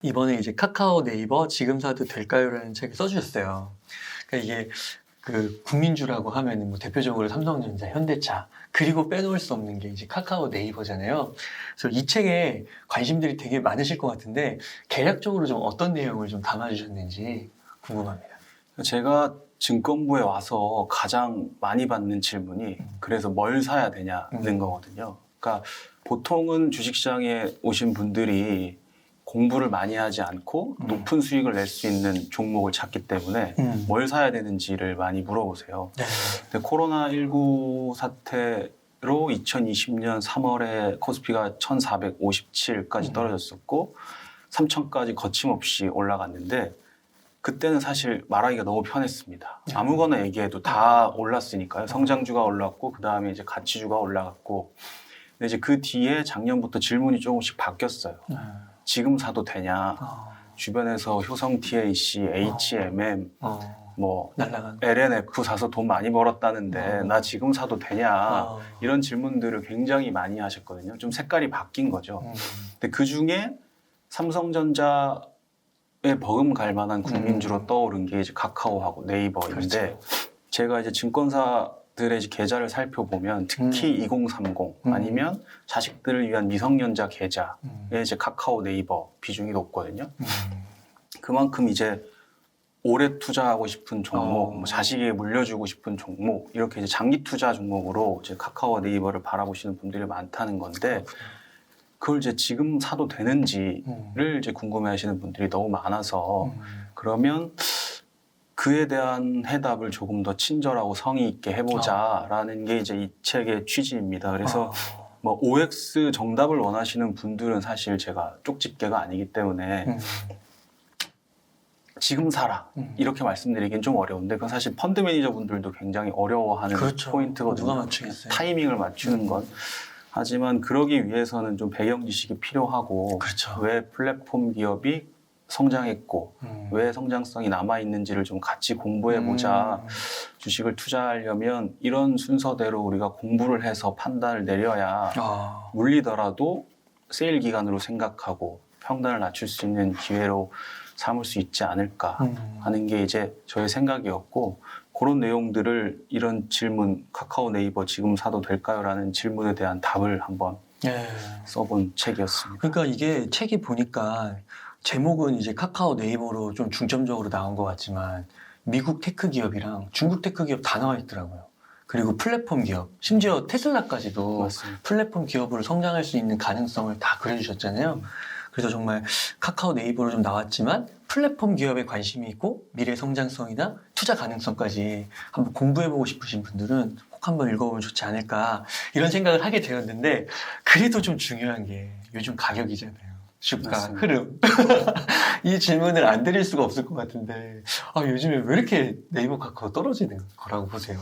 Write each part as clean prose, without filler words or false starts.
이번에 이제 카카오 네이버 지금 사도 될까요라는 책을 써주셨어요. 그러니까 이게 그 국민주라고 하면은 뭐 대표적으로 삼성전자, 현대차, 그리고 빼놓을 수 없는 게 이제 카카오 네이버잖아요. 그래서 이 책에 관심들이 되게 많으실 것 같은데 개략적으로 좀 어떤 내용을 좀 담아주셨는지 궁금합니다. 제가 증권부에 와서 가장 많이 받는 질문이 그래서 뭘 사야 되냐는 거거든요. 그러니까 보통은 주식시장에 오신 분들이 공부를 많이 하지 않고 높은 수익을 낼 수 있는 종목을 찾기 때문에 뭘 사야 되는지를 많이 물어보세요. 네. 근데 코로나19 사태로 2020년 3월에 코스피가 1457까지 떨어졌었고 3000까지 거침없이 올라갔는데 그때는 사실 말하기가 너무 편했습니다. 아무거나 얘기해도 다 올랐으니까요. 성장주가 올랐고 그 다음에 이제 가치주가 올라갔고 근데 이제 그 뒤에 작년부터 질문이 조금씩 바뀌었어요. 지금 사도 되냐? 주변에서 효성 TAC, HMM, 뭐 날라간 LNF 사서 돈 많이 벌었다는데 나 지금 사도 되냐? 이런 질문들을 굉장히 많이 하셨거든요. 좀 색깔이 바뀐 거죠. 근데 그 중에 삼성전자에 버금갈 만한 국민주로 떠오른 게 이제 카카오하고 네이버인데 그렇죠. 제가 이제 증권사들의 계좌를 살펴보면 특히 2030 아니면 자식들을 위한 미성년자 계좌에 이제 카카오 네이버 비중이 높거든요. 그만큼 이제 오래 투자하고 싶은 종목, 뭐 자식에게 물려주고 싶은 종목 이렇게 이제 장기 투자 종목으로 이제 카카오 네이버를 바라보시는 분들이 많다는 건데 그걸 이제 지금 사도 되는지를 이제 궁금해하시는 분들이 너무 많아서 그러면 그에 대한 해답을 조금 더 친절하고 성의 있게 해보자라는 게 이제 이 책의 취지입니다. 그래서 뭐 OX 정답을 원하시는 분들은 사실 제가 쪽집게가 아니기 때문에 지금 사라 이렇게 말씀드리긴 좀 어려운데 그건 사실 펀드 매니저분들도 굉장히 어려워하는 그렇죠. 포인트거든요. 누가 맞추겠어요? 타이밍을 맞추는 건. 하지만 그러기 위해서는 좀 배경 지식이 필요하고 그렇죠. 왜 플랫폼 기업이 성장했고 왜 성장성이 남아있는지를 좀 같이 공부해보자. 주식을 투자하려면 이런 순서대로 우리가 공부를 해서 판단을 내려야 물리더라도 세일 기간으로 생각하고 평단을 낮출 수 있는 기회로 삼을 수 있지 않을까 하는 게 이제 저의 생각이었고 그런 내용들을 이런 질문 카카오 네이버 지금 사도 될까요? 라는 질문에 대한 답을 한번 써본 책이었습니다. 그러니까 이게 책이 보니까 제목은 이제 카카오 네이버로 좀 중점적으로 나온 것 같지만 미국 테크 기업이랑 중국 테크 기업 다 나와 있더라고요. 그리고 플랫폼 기업, 심지어 테슬라까지도 맞습니다. 플랫폼 기업으로 성장할 수 있는 가능성을 다 그려주셨잖아요. 그래서 정말 카카오 네이버로 좀 나왔지만 플랫폼 기업에 관심이 있고 미래 성장성이나 투자 가능성까지 한번 공부해보고 싶으신 분들은 꼭 한번 읽어보면 좋지 않을까 이런 생각을 하게 되었는데 그래도 좀 중요한 게 요즘 가격이잖아요. 주가 맞습니다. 흐름. 이 질문을 안 드릴 수가 없을 것 같은데 요즘에 왜 이렇게 네이버 카카오 떨어지는 거라고 보세요?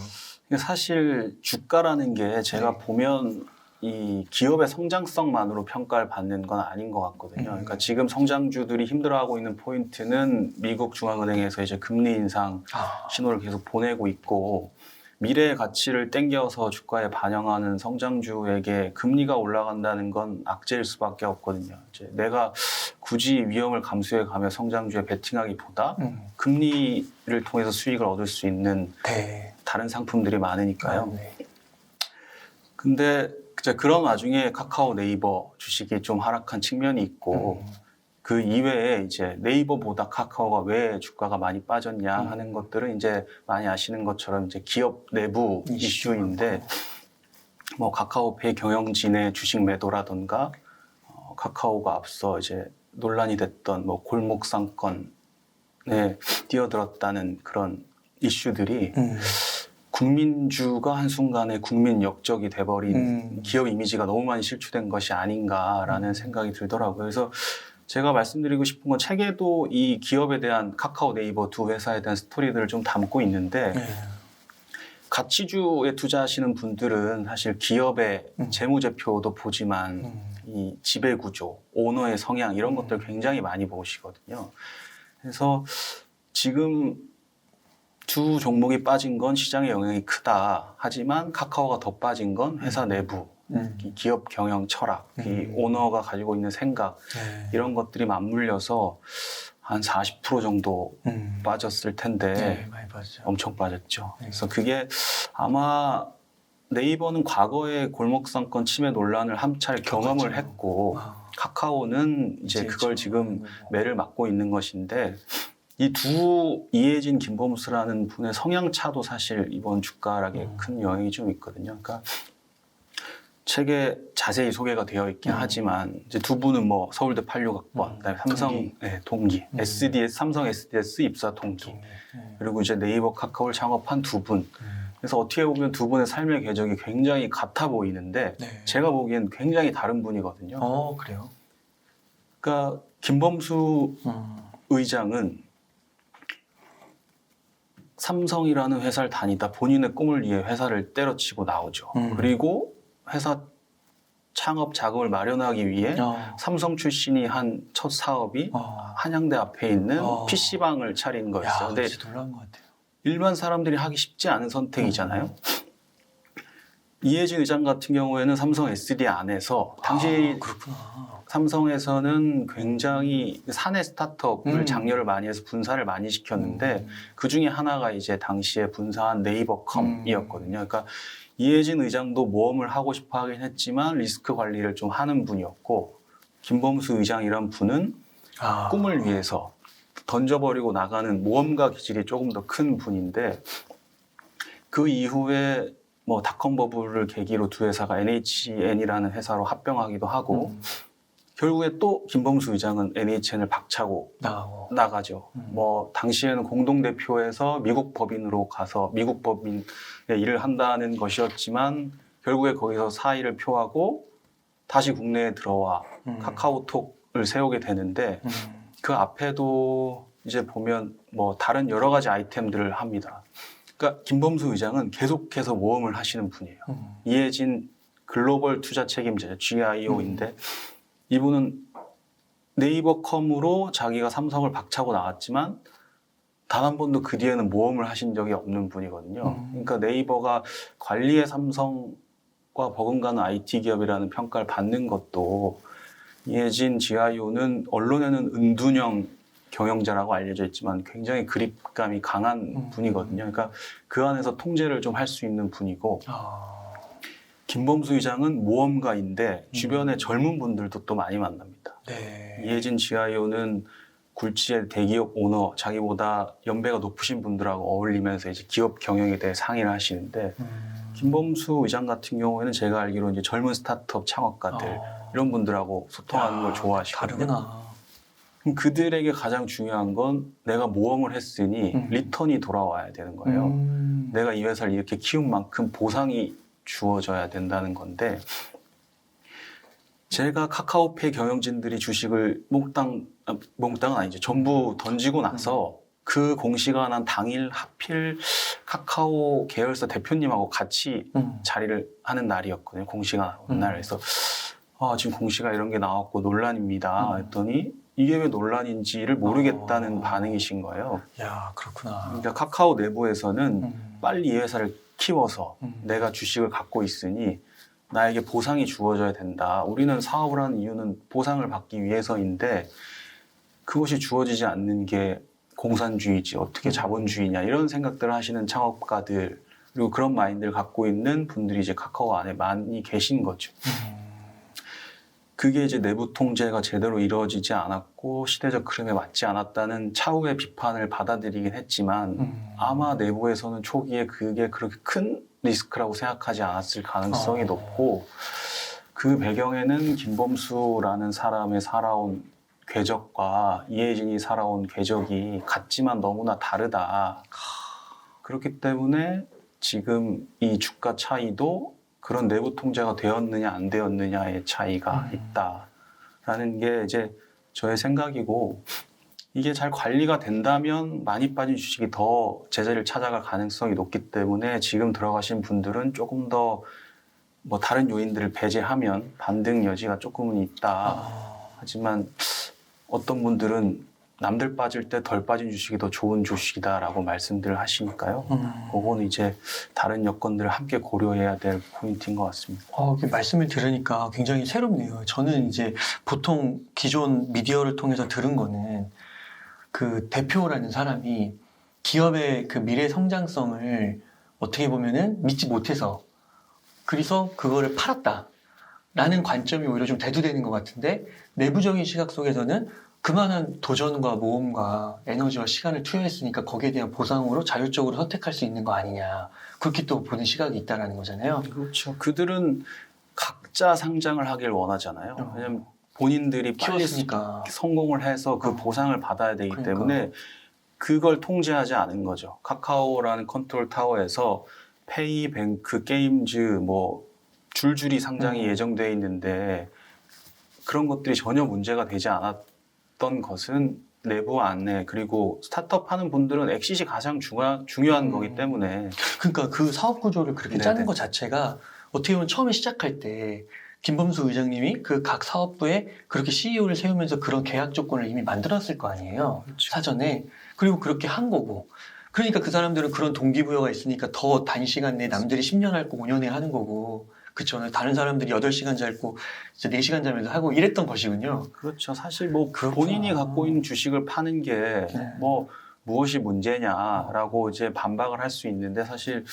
사실 주가라는 게 제가 보면 이 기업의 성장성만으로 평가를 받는 건 아닌 것 같거든요. 그러니까 지금 성장주들이 힘들어하고 있는 포인트는 미국 중앙은행에서 이제 금리 인상 신호를 계속 보내고 있고 미래의 가치를 땡겨서 주가에 반영하는 성장주에게 금리가 올라간다는 건 악재일 수밖에 없거든요. 이제 내가 굳이 위험을 감수해 가며 성장주에 베팅하기보다 금리를 통해서 수익을 얻을 수 있는 다른 상품들이 많으니까요. 근데 그런 와중에 카카오 네이버 주식이 좀 하락한 측면이 있고 그 이외에 이제 네이버보다 카카오가 왜 주가가 많이 빠졌냐 하는 것들은 이제 많이 아시는 것처럼 이제 기업 내부 이슈인데 뭐 카카오페이 경영진의 주식 매도라던가 카카오가 앞서 이제 논란이 됐던 뭐 골목 상권에 뛰어들었다는 그런 이슈들이 국민주가 한순간에 국민 역적이 돼버린 기업 이미지가 너무 많이 실추된 것이 아닌가라는 생각이 들더라고요. 그래서 제가 말씀드리고 싶은 건 책에도 이 기업에 대한 카카오 네이버 두 회사에 대한 스토리들을 좀 담고 있는데 가치주에 투자하시는 분들은 사실 기업의 재무제표도 보지만 이 지배구조, 오너의 성향 이런 것들 굉장히 많이 보시거든요. 그래서 지금 두 종목이 빠진 건 시장의 영향이 크다. 하지만 카카오가 더 빠진 건 회사 내부 이 기업 경영 철학, 이 오너가 가지고 있는 생각 네. 이런 것들이 맞물려서 한 40% 정도 빠졌을 텐데 네, 많이 빠졌죠. 엄청 빠졌죠. 네. 그래서 그게 아마 네이버는 과거에 골목상권 침해 논란을 한 차례 경험을 겪었죠. 했고 아, 카카오는 이제 그걸 지금 거고. 매를 맞고 있는 것인데 이 두 이해진, 김범수라는 분의 성향 차도 사실 이번 주가락에 큰 영향이 좀 있거든요. 그러니까 책에 자세히 소개가 되어 있긴 하지만 이제 두 분은 뭐 서울대 86학번, 그다음에 삼성 동기. 동기, SDS 삼성 SDS 입사 동기, 네. 그리고 이제 네이버 카카오를 창업한 두 분. 그래서 어떻게 보면 두 분의 삶의 궤적이 굉장히 같아 보이는데 네. 제가 보기엔 굉장히 다른 분이거든요. 그래요? 그러니까 김범수 의장은 삼성이라는 회사를 다니다 본인의 꿈을 위해 회사를 때려치고 나오죠. 그리고 회사 창업 자금을 마련하기 위해 삼성 출신이 한 첫 사업이 한양대 앞에 있는 PC방을 차린 거였어요. 야, 근데 진짜 놀라운 것 같아요. 일반 사람들이 하기 쉽지 않은 선택이잖아요. 이해진 의장 같은 경우에는 삼성 SD 안에서 당시 그렇구나. 삼성에서는 굉장히 사내 스타트업을 장려를 많이 해서 분사를 많이 시켰는데 그 중에 하나가 이제 당시에 분사한 네이버컴이었거든요. 그러니까 이해진 의장도 모험을 하고 싶어 하긴 했지만 리스크 관리를 좀 하는 분이었고 김범수 의장이란 분은 꿈을 위해서 던져버리고 나가는 모험가 기질이 조금 더 큰 분인데 그 이후에 뭐 닷컴 버블을 계기로 두 회사가 NHN이라는 회사로 합병하기도 하고 결국에 또 김범수 의장은 NHN을 박차고 나가죠. 뭐 당시에는 공동대표에서 미국 법인으로 가서 미국 법인의 일을 한다는 것이었지만 결국에 거기서 사의를 표하고 다시 국내에 들어와 카카오톡을 세우게 되는데 그 앞에도 이제 보면 뭐 다른 여러 가지 아이템들을 합니다. 그러니까 김범수 의장은 계속해서 모험을 하시는 분이에요. 이해진 글로벌 투자 책임자죠. GIO인데 이분은 네이버컴으로 자기가 삼성을 박차고 나왔지만 단 한 번도 그 뒤에는 모험을 하신 적이 없는 분이거든요. 그러니까 네이버가 관리의 삼성과 버금가는 IT 기업이라는 평가를 받는 것도 이해진 GIO는 언론에는 은둔형 경영자라고 알려져 있지만 굉장히 그립감이 강한 분이거든요. 그러니까 그 안에서 통제를 좀 할 수 있는 분이고 김범수 의장은 모험가인데 주변에 젊은 분들도 또 많이 만납니다. 네. 이해진 GIO는 굴지의 대기업 오너, 자기보다 연배가 높으신 분들하고 어울리면서 이제 기업 경영에 대해 상의를 하시는데 김범수 의장 같은 경우에는 제가 알기로 이제 젊은 스타트업 창업가들 이런 분들하고 소통하는 걸 좋아하시거든요. 다르구나. 그럼 그들에게 가장 중요한 건 내가 모험을 했으니 리턴이 돌아와야 되는 거예요. 내가 이 회사를 이렇게 키운 만큼 보상이 주어져야 된다는 건데 제가 카카오페이 경영진들이 주식을 몽땅은 아니죠. 전부 던지고 나서 그 공시가 난 당일 하필 카카오 계열사 대표님하고 같이 자리를 하는 날이었거든요. 공시가 나온 날. 그래서 지금 공시가 이런 게 나왔고 논란입니다. 했더니 이게 왜 논란인지를 모르겠다는 반응이신 거예요. 야, 그렇구나. 그러니까 카카오 내부에서는 빨리 이 회사를 키워서 내가 주식을 갖고 있으니 나에게 보상이 주어져야 된다. 우리는 사업을 하는 이유는 보상을 받기 위해서인데 그것이 주어지지 않는 게 공산주의지 어떻게 자본주의냐 이런 생각들을 하시는 창업가들 그리고 그런 마인드를 갖고 있는 분들이 이제 카카오 안에 많이 계신 거죠. 그게 이제 내부 통제가 제대로 이루어지지 않았고 시대적 흐름에 맞지 않았다는 차후의 비판을 받아들이긴 했지만 아마 내부에서는 초기에 그게 그렇게 큰 리스크라고 생각하지 않았을 가능성이 높고 그 배경에는 김범수라는 사람의 살아온 궤적과 이해진이 살아온 궤적이 같지만 너무나 다르다. 그렇기 때문에 지금 이 주가 차이도 그런 내부 통제가 되었느냐 안 되었느냐의 차이가 있다라는 게 이제 저의 생각이고 이게 잘 관리가 된다면 많이 빠진 주식이 더 제자리를 찾아갈 가능성이 높기 때문에 지금 들어가신 분들은 조금 더 뭐 다른 요인들을 배제하면 반등 여지가 조금은 있다. 하지만 어떤 분들은 남들 빠질 때 덜 빠진 주식이 더 좋은 주식이다라고 말씀들 하시니까요. 그거는 이제 다른 여건들을 함께 고려해야 될 포인트인 것 같습니다. 이렇게 말씀을 들으니까 굉장히 새롭네요. 저는 이제 보통 기존 미디어를 통해서 들은 거는 그 대표라는 사람이 기업의 그 미래 성장성을 어떻게 보면은 믿지 못해서 그래서 그거를 팔았다라는 관점이 오히려 좀 대두되는 것 같은데 내부적인 시각 속에서는 그만한 도전과 모험과 에너지와 시간을 투여했으니까 거기에 대한 보상으로 자율적으로 선택할 수 있는 거 아니냐 그렇게 또 보는 시각이 있다라는 거잖아요. 그렇죠. 그들은 각자 상장을 하길 원하잖아요. 왜냐하면 본인들이 빨리 키웠으니까. 성공을 해서 그 보상을 받아야 되기 그러니까. 때문에 그걸 통제하지 않은 거죠. 카카오라는 컨트롤 타워에서 페이뱅크, 게임즈 뭐 줄줄이 상장이 예정돼 있는데 그런 것들이 전혀 문제가 되지 않았던 것은 내부 안내 그리고 스타트업 하는 분들은 엑시시 가장 중요한 거기 때문에 그러니까 그 사업 구조를 그렇게 네네. 짜는 것 자체가 어떻게 보면 처음에 시작할 때 김범수 의장님이 그 각 사업부에 그렇게 CEO를 세우면서 그런 계약 조건을 이미 만들었을 거 아니에요. 그렇죠. 사전에. 그리고 그렇게 한 거고. 그러니까 그 사람들은 그런 동기부여가 있으니까 더 단시간 내에 남들이 10년 할 거 5년에 하는 거고. 그쵸. 다른 사람들이 8시간 자고 이제 4시간 자면서 하고 이랬던 것이군요. 그렇죠. 사실 뭐 그렇구나. 본인이 갖고 있는 주식을 파는 게 뭐 무엇이 문제냐라고 이제 반박을 할 수 있는데 사실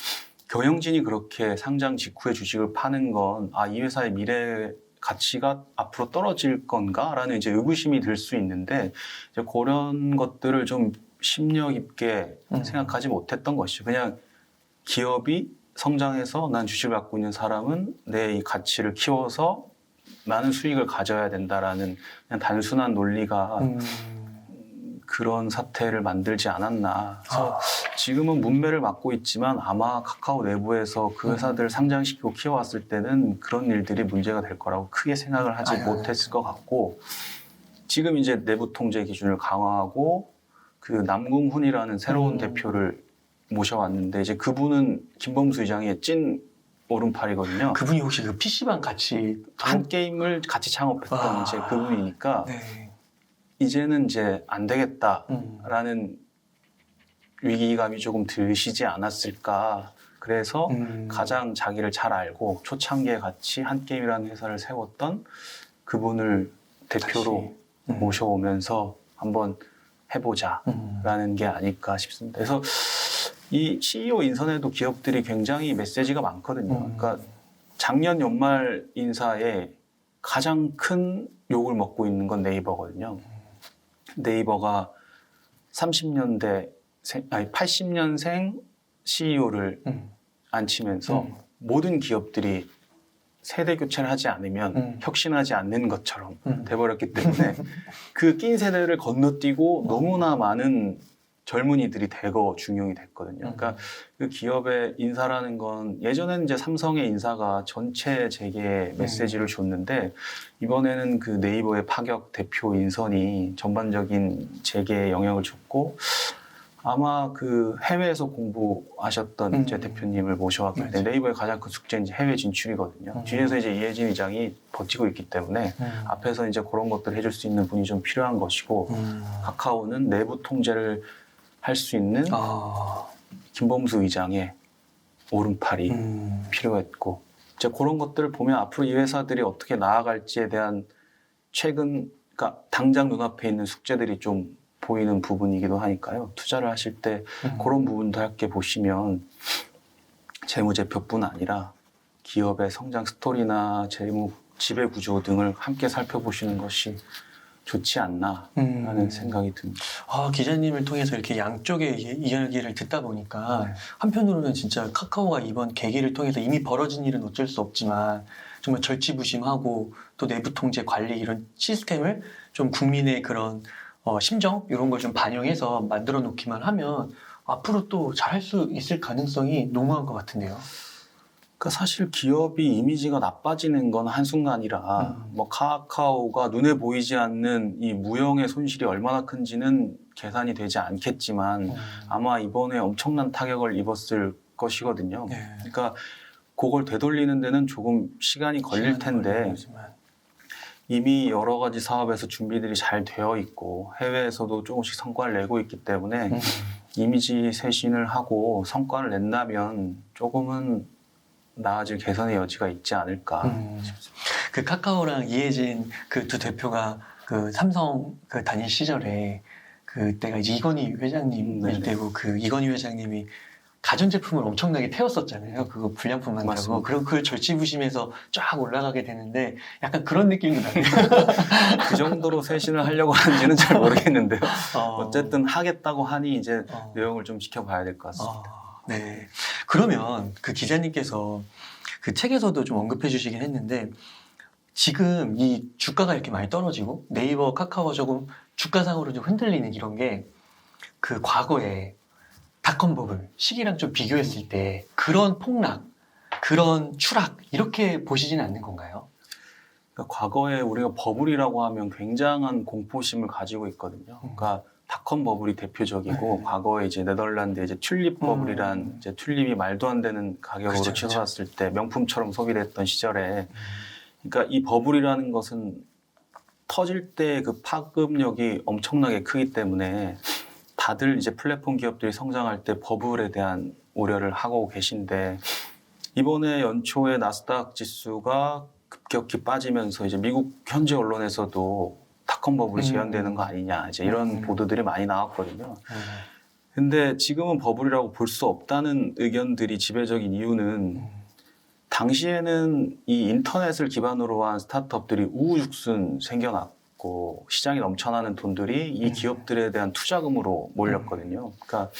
경영진이 그렇게 상장 직후에 주식을 파는 건 이 회사의 미래 가치가 앞으로 떨어질 건가라는 이제 의구심이 들 수 있는데 이제 그런 것들을 좀 심려 깊게 생각하지 못했던 것이죠. 그냥 기업이 성장해서 난 주식을 갖고 있는 사람은 내 이 가치를 키워서 많은 수익을 가져야 된다라는 그냥 단순한 논리가 그런 사태를 만들지 않았나. 그래서 지금은 문매를 맡고 있지만 아마 카카오 내부에서 그 회사들을 상장시키고 키워왔을 때는 그런 일들이 문제가 될 거라고 크게 생각을 하지 못했을 것 같고 지금 이제 내부 통제 기준을 강화하고 그 남궁훈이라는 새로운 대표를 모셔왔는데 이제 그분은 김범수 의장의 찐 오른팔이거든요. 그분이 혹시 그 PC방 같이 한 게임을 같이 창업했던 이제 그분이니까 네. 이제는 이제 안 되겠다라는 위기감이 조금 드시지 않았을까. 그래서 가장 자기를 잘 알고 초창기에 같이 한 게임이라는 회사를 세웠던 그분을 대표로 모셔오면서 한번 해보자라는 게 아닐까 싶습니다. 그래서 이 CEO 인선에도 기업들이 굉장히 메시지가 많거든요. 그러니까 작년 연말 인사에 가장 큰 욕을 먹고 있는 건 네이버거든요. 네이버가 80년생 CEO를 앉히면서 모든 기업들이 세대 교체를 하지 않으면 혁신하지 않는 것처럼 돼버렸기 때문에 그 낀 세대를 건너뛰고 너무나 많은 젊은이들이 대거 중용이 됐거든요. 그러니까 그 기업의 인사라는 건 예전에는 이제 삼성의 인사가 전체 재계에 메시지를 줬는데 이번에는 그 네이버의 파격 대표 인선이 전반적인 재계에 영향을 줬고 아마 그 해외에서 공부하셨던 제 대표님을 모셔왔기 때문에 네이버의 가장 큰 숙제는 이제 해외 진출이거든요. 뒤에서 이제 이혜진 의장이 버티고 있기 때문에 앞에서 이제 그런 것들을 해줄 수 있는 분이 좀 필요한 것이고 카카오는 내부 통제를 할 수 있는 김범수 의장의 오른팔이 필요했고 이제 그런 것들을 보면 앞으로 이 회사들이 어떻게 나아갈지에 대한 그러니까 당장 눈앞에 있는 숙제들이 좀 보이는 부분이기도 하니까요. 투자를 하실 때 그런 부분도 함께 보시면 재무제표뿐 아니라 기업의 성장 스토리나 재무 지배 구조 등을 함께 살펴보시는 것이 좋지 않나 하는 생각이 듭니다. 기자님을 통해서 이렇게 양쪽의 이야기를 듣다 보니까 한편으로는 진짜 카카오가 이번 계기를 통해서 이미 벌어진 일은 어쩔 수 없지만 정말 절치부심하고 또 내부 통제 관리 이런 시스템을 좀 국민의 그런 심정 이런 걸 좀 반영해서 만들어 놓기만 하면 앞으로 또 잘할 수 있을 가능성이 농후한 것 같은데요. 그러니까 사실 기업이 이미지가 나빠지는 건 한순간이라 뭐 카카오가 눈에 보이지 않는 이 무형의 손실이 얼마나 큰지는 계산이 되지 않겠지만 아마 이번에 엄청난 타격을 입었을 것이거든요. 그러니까 그걸 되돌리는 데는 조금 시간이 걸릴 텐데 이미 여러 가지 사업에서 준비들이 잘 되어 있고 해외에서도 조금씩 성과를 내고 있기 때문에 이미지 쇄신을 하고 성과를 낸다면 조금은 나아질 개선의 여지가 있지 않을까 싶습니다. 그 카카오랑 이해진 그 두 대표가 그 삼성 그 다닐 시절에 그때가 이제 이건희 회장님일 네네. 때고 그 이건희 회장님이 가전제품을 엄청나게 태웠었잖아요. 그거 불량품 만다고. 맞습니다. 그럼 그걸 절치부심해서 쫙 올라가게 되는데 약간 그런 느낌이 나네요. 그 정도로 쇄신을 하려고 하는지는 잘 모르겠는데요. 어, 어쨌든 하겠다고 하니 이제 어. 내용을 좀 지켜봐야 될 것 같습니다. 네. 그러면 그 기자님께서 그 책에서도 좀 언급해 주시긴 했는데 지금 이 주가가 이렇게 많이 떨어지고 네이버, 카카오가 조금 주가상으로 좀 흔들리는 이런 게 그 과거에 닷컴 버블 시기랑 좀 비교했을 때 그런 폭락, 그런 추락 이렇게 보시지는 않는 건가요? 그러니까 과거에 우리가 버블이라고 하면 굉장한 공포심을 가지고 있거든요. 그러니까 닷컴 버블이 대표적이고 네. 과거에 이제 네덜란드에 이제 튤립 버블이란 이제 튤립이 말도 안 되는 가격으로 그쵸, 치솟았을 때 명품처럼 소비됐던 시절에 그러니까 이 버블이라는 것은 터질 때 그 파급력이 엄청나게 크기 때문에 다들 이제 플랫폼 기업들이 성장할 때 버블에 대한 우려를 하고 계신데 이번에 연초에 나스닥 지수가 급격히 빠지면서 이제 미국 현지 언론에서도 닷컴 버블이 재현되는 거 아니냐 이제 이런 보도들이 많이 나왔거든요. 근데 지금은 버블이라고 볼 수 없다는 의견들이 지배적인 이유는 당시에는 이 인터넷을 기반으로 한 스타트업들이 우후죽순 생겨났고 시장에 넘쳐나는 돈들이 이 기업들에 대한 투자금으로 몰렸거든요. 그러니까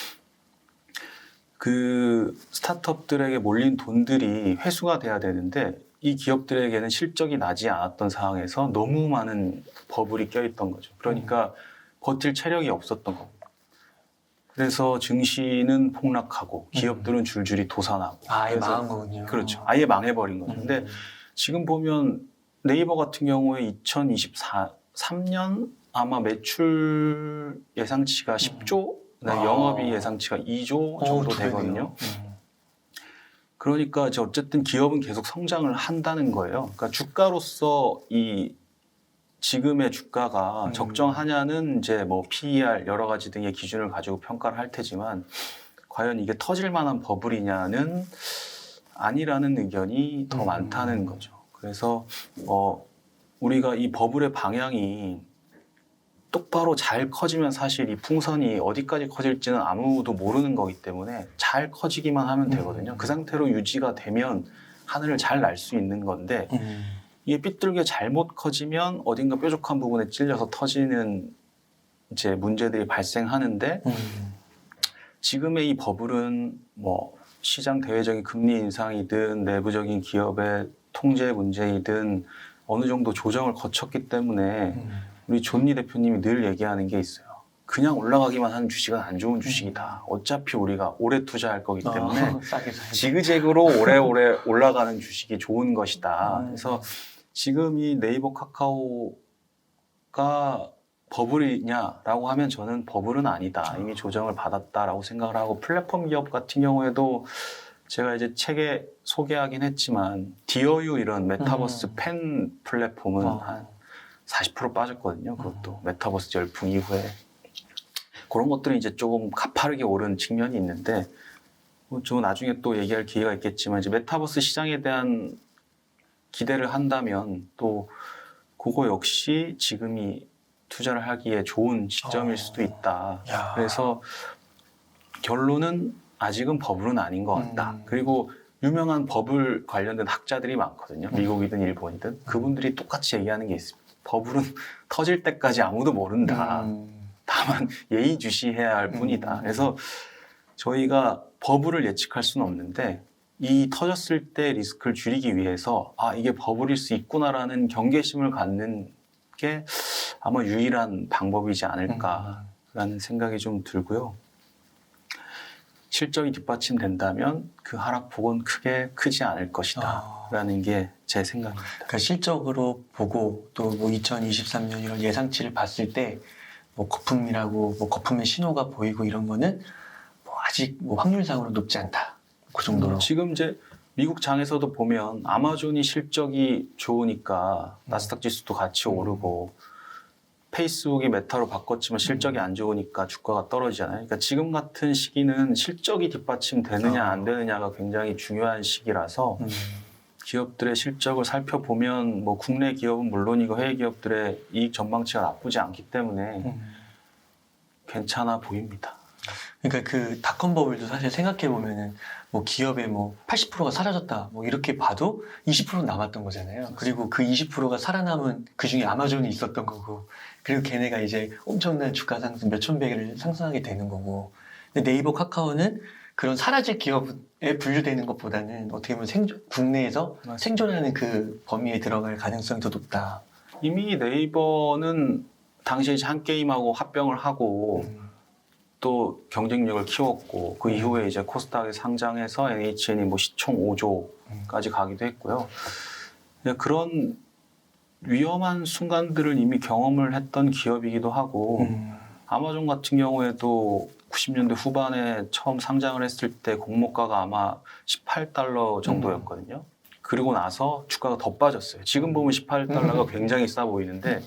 그 스타트업들에게 몰린 돈들이 회수가 돼야 되는데 이 기업들에게는 실적이 나지 않았던 상황에서 너무 많은 버블이 껴있던 거죠. 그러니까 버틸 체력이 없었던 겁니다. 그래서 증시는 폭락하고 기업들은 줄줄이 도산하고 아예 그래서 망한 거군요. 그렇죠. 아예 망해버린 거죠. 근데 지금 보면 네이버 같은 경우에 2023년 아마 매출 예상치가 10조, 영업이 예상치가 2조 정도 되거든요. 그러니까 이제 어쨌든 기업은 계속 성장을 한다는 거예요. 그러니까 주가로서 이 지금의 주가가 적정하냐는 이제 뭐 PER 여러 가지 등의 기준을 가지고 평가를 할 테지만 과연 이게 터질 만한 버블이냐는 아니라는 의견이 더 많다는 거죠. 그래서 우리가 이 버블의 방향이 똑바로 잘 커지면 사실 이 풍선이 어디까지 커질지는 아무도 모르는 거기 때문에 잘 커지기만 하면 되거든요. 그 상태로 유지가 되면 하늘을 잘 날 수 있는 건데 이게 삐뚤게 잘못 커지면 어딘가 뾰족한 부분에 찔려서 터지는 이제 문제들이 발생하는데 지금의 이 버블은 뭐 시장 대외적인 금리 인상이든 내부적인 기업의 통제 문제이든 어느 정도 조정을 거쳤기 때문에 우리 존니 대표님이 늘 얘기하는 게 있어요. 그냥 올라가기만 하는 주식은 안 좋은 주식이다. 어차피 우리가 오래 투자할 거기 때문에 싸게 사야 돼. 지그재그로 오래오래 올라가는 주식이 좋은 것이다. 그래서 지금 이 네이버 카카오가 버블이냐라고 하면 저는 버블은 아니다. 이미 조정을 받았다라고 생각을 하고 플랫폼 기업 같은 경우에도 제가 이제 책에 소개하긴 했지만 디어유 이런 메타버스 팬 플랫폼은 한 40% 빠졌거든요. 그것도 메타버스 열풍 이후에 그런 것들은 이제 조금 가파르게 오른 측면이 있는데 좀 나중에 또 얘기할 기회가 있겠지만 이제 메타버스 시장에 대한 기대를 한다면 또 그거 역시 지금이 투자를 하기에 좋은 시점일 수도 있다. 야. 그래서 결론은 아직은 버블은 아닌 것 같다. 그리고 유명한 버블 관련된 학자들이 많거든요. 미국이든 일본이든 그분들이 똑같이 얘기하는 게 있습니다. 버블은 터질 때까지 아무도 모른다. 다만 예의주시해야 할 뿐이다. 그래서 저희가 버블을 예측할 수는 없는데 이 터졌을 때 리스크를 줄이기 위해서 이게 버블일 수 있구나라는 경계심을 갖는 게 아마 유일한 방법이지 않을까라는 생각이 좀 들고요. 실적이 뒷받침된다면 그 하락폭은 크지 않을 것이다 라는 게 제 생각입니다. 그러니까 실적으로 보고 또 뭐 2023년 이런 예상치를 봤을 때 뭐 거품이라고 뭐 거품의 신호가 보이고 이런 거는 뭐 아직 뭐 확률상으로 높지 않다. 그 정도로. 지금 이제 미국 장에서도 보면 아마존이 실적이 좋으니까 나스닥 지수도 같이 오르고 페이스북이 메타로 바꿨지만 실적이 안 좋으니까 주가가 떨어지잖아요. 그러니까 지금 같은 시기는 실적이 뒷받침되느냐 안 되느냐가 굉장히 중요한 시기라서 기업들의 실적을 살펴보면 뭐 국내 기업은 물론이고 해외 기업들의 이익 전망치가 나쁘지 않기 때문에 괜찮아 보입니다. 그러니까 그 닷컴 버블도 사실 생각해 보면은 뭐 기업의 뭐 80%가 사라졌다 뭐 이렇게 봐도 20% 남았던 거잖아요. 그리고 그 20%가 살아남은 그 중에 아마존이 있었던 거고, 그리고 걔네가 이제 엄청난 주가 상승 몇천 배를 상승하게 되는 거고. 근데 네이버, 카카오는 그런 사라질 기업에 분류되는 것보다는 어떻게 보면 국내에서 맞습니다. 생존하는 그 범위에 들어갈 가능성이 더 높다. 이미 네이버는 당시에 이제 한 게임하고 합병을 하고 또 경쟁력을 키웠고 그 이후에 이제 코스닥에 상장해서 NHN이 뭐 시총 5조까지 가기도 했고요. 그런 위험한 순간들을 이미 경험을 했던 기업이기도 하고 아마존 같은 경우에도 90년대 후반에 처음 상장을 했을 때 공모가가 아마 $18 정도였거든요. 그리고 나서 주가가 더 빠졌어요. 지금 보면 $18가 굉장히 싸 보이는데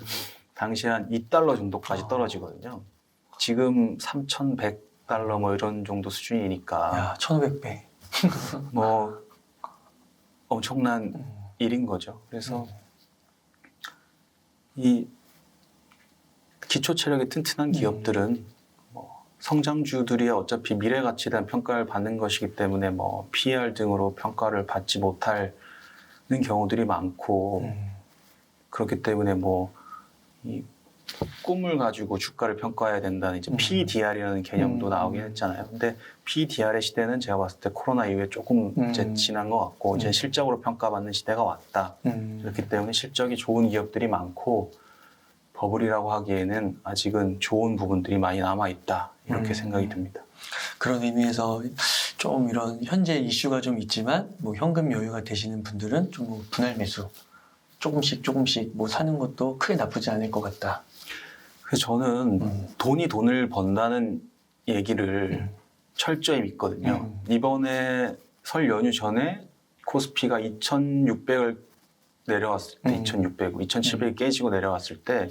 당시에 한 $2 정도까지 떨어지거든요. 지금 $3,100 뭐 이런 정도 수준이니까 야, 1,500배. 뭐 엄청난 일인 거죠. 그래서 이 기초 체력이 튼튼한 기업들은 뭐 성장주들이 어차피 미래 가치에 대한 평가를 받는 것이기 때문에 뭐 PER 등으로 평가를 받지 못하는 경우들이 많고 그렇기 때문에 뭐 이 꿈을 가지고 주가를 평가해야 된다는 이제 PDR이라는 개념도 나오긴 했잖아요. 근데 PDR의 시대는 제가 봤을 때 코로나 이후에 조금 이제 지난 것 같고 이제 실적으로 평가받는 시대가 왔다. 그렇기 때문에 실적이 좋은 기업들이 많고 버블이라고 하기에는 아직은 좋은 부분들이 많이 남아있다. 이렇게 생각이 듭니다. 그런 의미에서 좀 이런 현재 이슈가 좀 있지만 뭐 현금 여유가 되시는 분들은 좀 뭐 분할 매수 조금씩 뭐 사는 것도 크게 나쁘지 않을 것 같다. 그래서 저는 돈을 번다는 얘기를 철저히 믿거든요. 이번에 설 연휴 전에 코스피가 2,600을 내려왔을 때, 2,700이 깨지고 내려왔을 때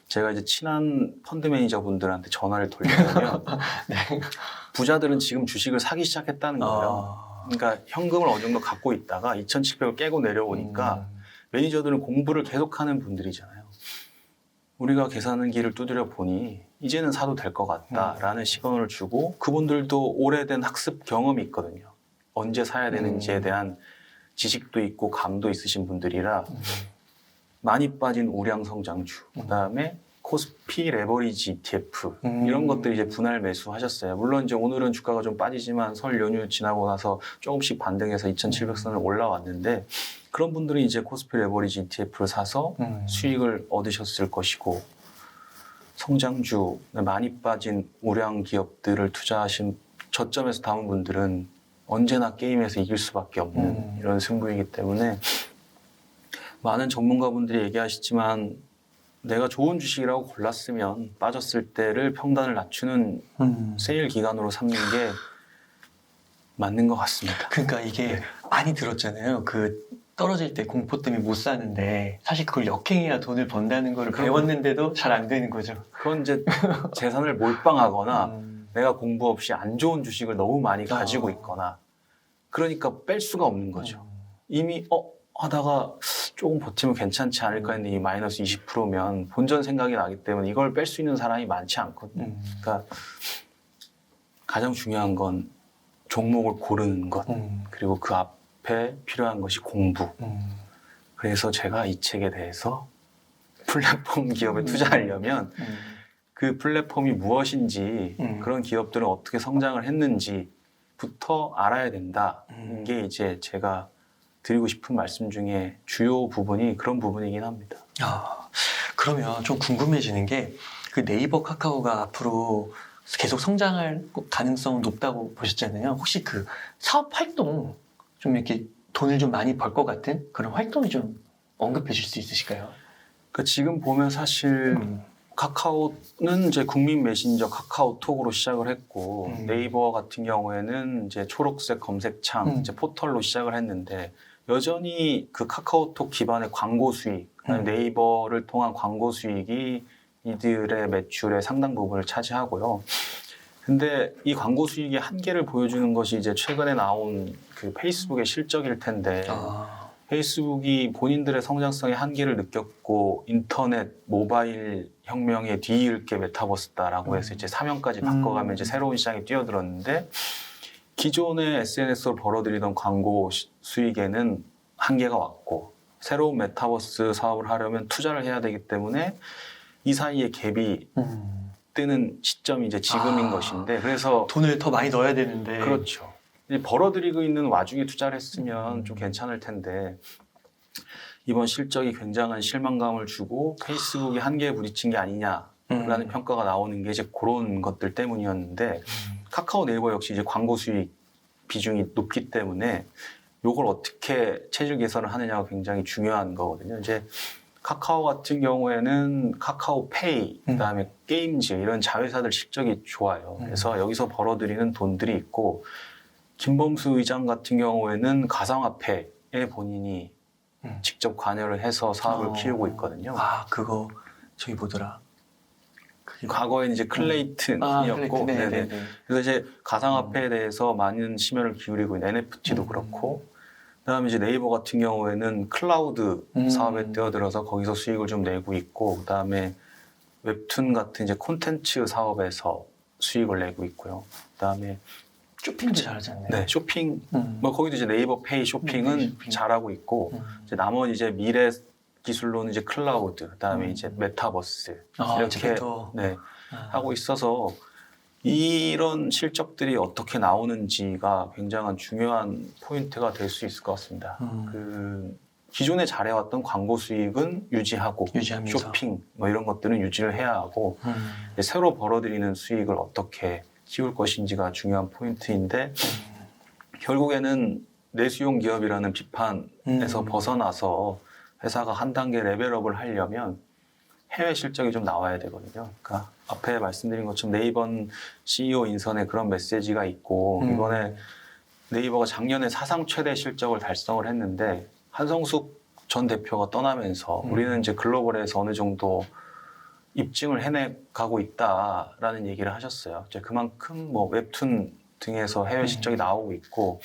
제가 이제 친한 펀드 매니저분들한테 전화를 돌렸거든요. 네. 부자들은 지금 주식을 사기 시작했다는 거예요. 그러니까 현금을 어느 정도 갖고 있다가 2,700을 깨고 내려오니까 매니저들은 공부를 계속하는 분들이잖아요. 우리가 계산하는 길을 두드려 보니 이제는 사도 될 것 같다라는 시그널을 주고 그분들도 오래된 학습 경험이 있거든요. 언제 사야 되는지에 대한 지식도 있고 감도 있으신 분들이라 많이 빠진 우량 성장주, 그다음에 코스피 레버리지 ETF 이런 것들 이제 분할 매수하셨어요. 물론 이제 오늘은 주가가 좀 빠지지만 설 연휴 지나고 나서 조금씩 반등해서 2,700선을 올라왔는데 그런 분들이 이제 코스피 레버리지 ETF를 사서 수익을 얻으셨을 것이고 성장주, 많이 빠진 우량 기업들을 투자하신 저점에서 담은 분들은 언제나 게임에서 이길 수밖에 없는 이런 승부이기 때문에 많은 전문가분들이 얘기하시지만 내가 좋은 주식이라고 골랐으면 빠졌을 때를 평단을 낮추는 세일 기간으로 삼는 게 맞는 것 같습니다. 그러니까 이게 많이 들었잖아요. 그 떨어질 때 공포 때문에 못 사는데 사실 그걸 역행해야 돈을 번다는 걸 배웠는데도 잘 안 되는 거죠. 그건 이제 재산을 몰빵하거나 내가 공부 없이 안 좋은 주식을 너무 많이 가지고 있거나 그러니까 뺄 수가 없는 거죠. 이미 하다가 조금 버티면 괜찮지 않을까 했는데 이 마이너스 20%면 본전 생각이 나기 때문에 이걸 뺄 수 있는 사람이 많지 않거든요. 그러니까 가장 중요한 건 종목을 고르는 것 그리고 그 앞에 필요한 것이 공부. 그래서 제가 이 책에 대해서 플랫폼 기업에 투자하려면 그 플랫폼이 무엇인지 그런 기업들은 어떻게 성장을 했는지부터 알아야 된다는 게 이제 제가 드리고 싶은 말씀 중에 주요 부분이 그런 부분이긴 합니다. 그러면 좀 궁금해지는 게 그 네이버, 카카오가 앞으로 계속 성장할 가능성 높다고 보셨잖아요. 혹시 그 사업 활동 좀 이렇게 돈을 좀 많이 벌 것 같은 그런 활동이 좀 언급해 줄 수 있으실까요? 그러니까 지금 보면 사실 카카오는 이제 국민 메신저 카카오톡으로 시작을 했고 음. 네이버 같은 경우에는 이제 초록색 검색창 이제 포털로 시작을 했는데 여전히 그 카카오톡 기반의 광고 수익, 네이버를 통한 광고 수익이 이들의 매출의 상당 부분을 차지하고요. 근데 이 광고 수익의 한계를 보여주는 것이 이제 최근에 나온 그 페이스북의 실적일 텐데 페이스북이 본인들의 성장성의 한계를 느꼈고 인터넷, 모바일 혁명에 뒤이을게 메타버스다라고 해서 이제 사명까지 바꿔가면 이제 새로운 시장에 뛰어들었는데 기존의 SNS로 벌어들이던 광고 수익에는 한계가 왔고 새로운 메타버스 사업을 하려면 투자를 해야 되기 때문에 이 사이에 갭이 뜨는 시점이 이제 지금인 것인데 그래서 돈을 더 많이 넣어야 되는데 그렇죠. 벌어들이고 있는 와중에 투자를 했으면 좀 괜찮을 텐데 이번 실적이 굉장한 실망감을 주고 페이스북이 한계에 부딪힌 게 아니냐라는 평가가 나오는 게 이제 그런 것들 때문이었는데 카카오 네이버 역시 이제 광고 수익 비중이 높기 때문에 이걸 어떻게 체질 개선을 하느냐가 굉장히 중요한 거거든요. 이제 카카오 같은 경우에는 카카오페이, 그다음에 게임즈 이런 자회사들 실적이 좋아요. 그래서 여기서 벌어들이는 돈들이 있고 김범수 의장 같은 경우에는 가상화폐에 본인이 직접 관여를 해서 사업을 키우고 있거든요. 그거 저기 뭐더라? 과거에는 이제 클레이튼이었고, 네네. 그래서 이제 가상화폐에 대해서 많은 심혈을 기울이고 있는 NFT도 그렇고, 그다음에 이제 네이버 같은 경우에는 클라우드 사업에 뛰어들어서 거기서 수익을 좀 내고 있고, 그다음에 웹툰 같은 이제 콘텐츠 사업에서 수익을 내고 있고요. 그다음에 쇼핑도 잘하잖아요. 네, 쇼핑 뭐 거기도 이제 네이버 페이 쇼핑은 쇼핑. 잘하고 있고 이제 나머지 이제 미래 기술로는 이제 클라우드, 그다음에 이제 메타버스 이렇게 네, 하고 있어서 이런 실적들이 어떻게 나오는지가 굉장한 중요한 포인트가 될 수 있을 것 같습니다. 그 기존에 잘해왔던 광고 수익은 유지하고 유지하면서. 쇼핑 뭐 이런 것들은 유지를 해야 하고 새로 벌어들이는 수익을 어떻게 키울 것인지가 중요한 포인트인데 결국에는 내수용 기업이라는 비판에서 벗어나서 회사가 한 단계 레벨업을 하려면 해외 실적이 좀 나와야 되거든요. 그러니까 앞에 말씀드린 것처럼 네이버 CEO 인선에 그런 메시지가 있고 이번에 네이버가 작년에 사상 최대 실적을 달성을 했는데 한성숙 전 대표가 떠나면서 우리는 이제 글로벌에서 어느 정도 입증을 해내가고 있다라는 얘기를 하셨어요. 이제 그만큼 뭐 웹툰 등에서 해외 실적이 나오고 있고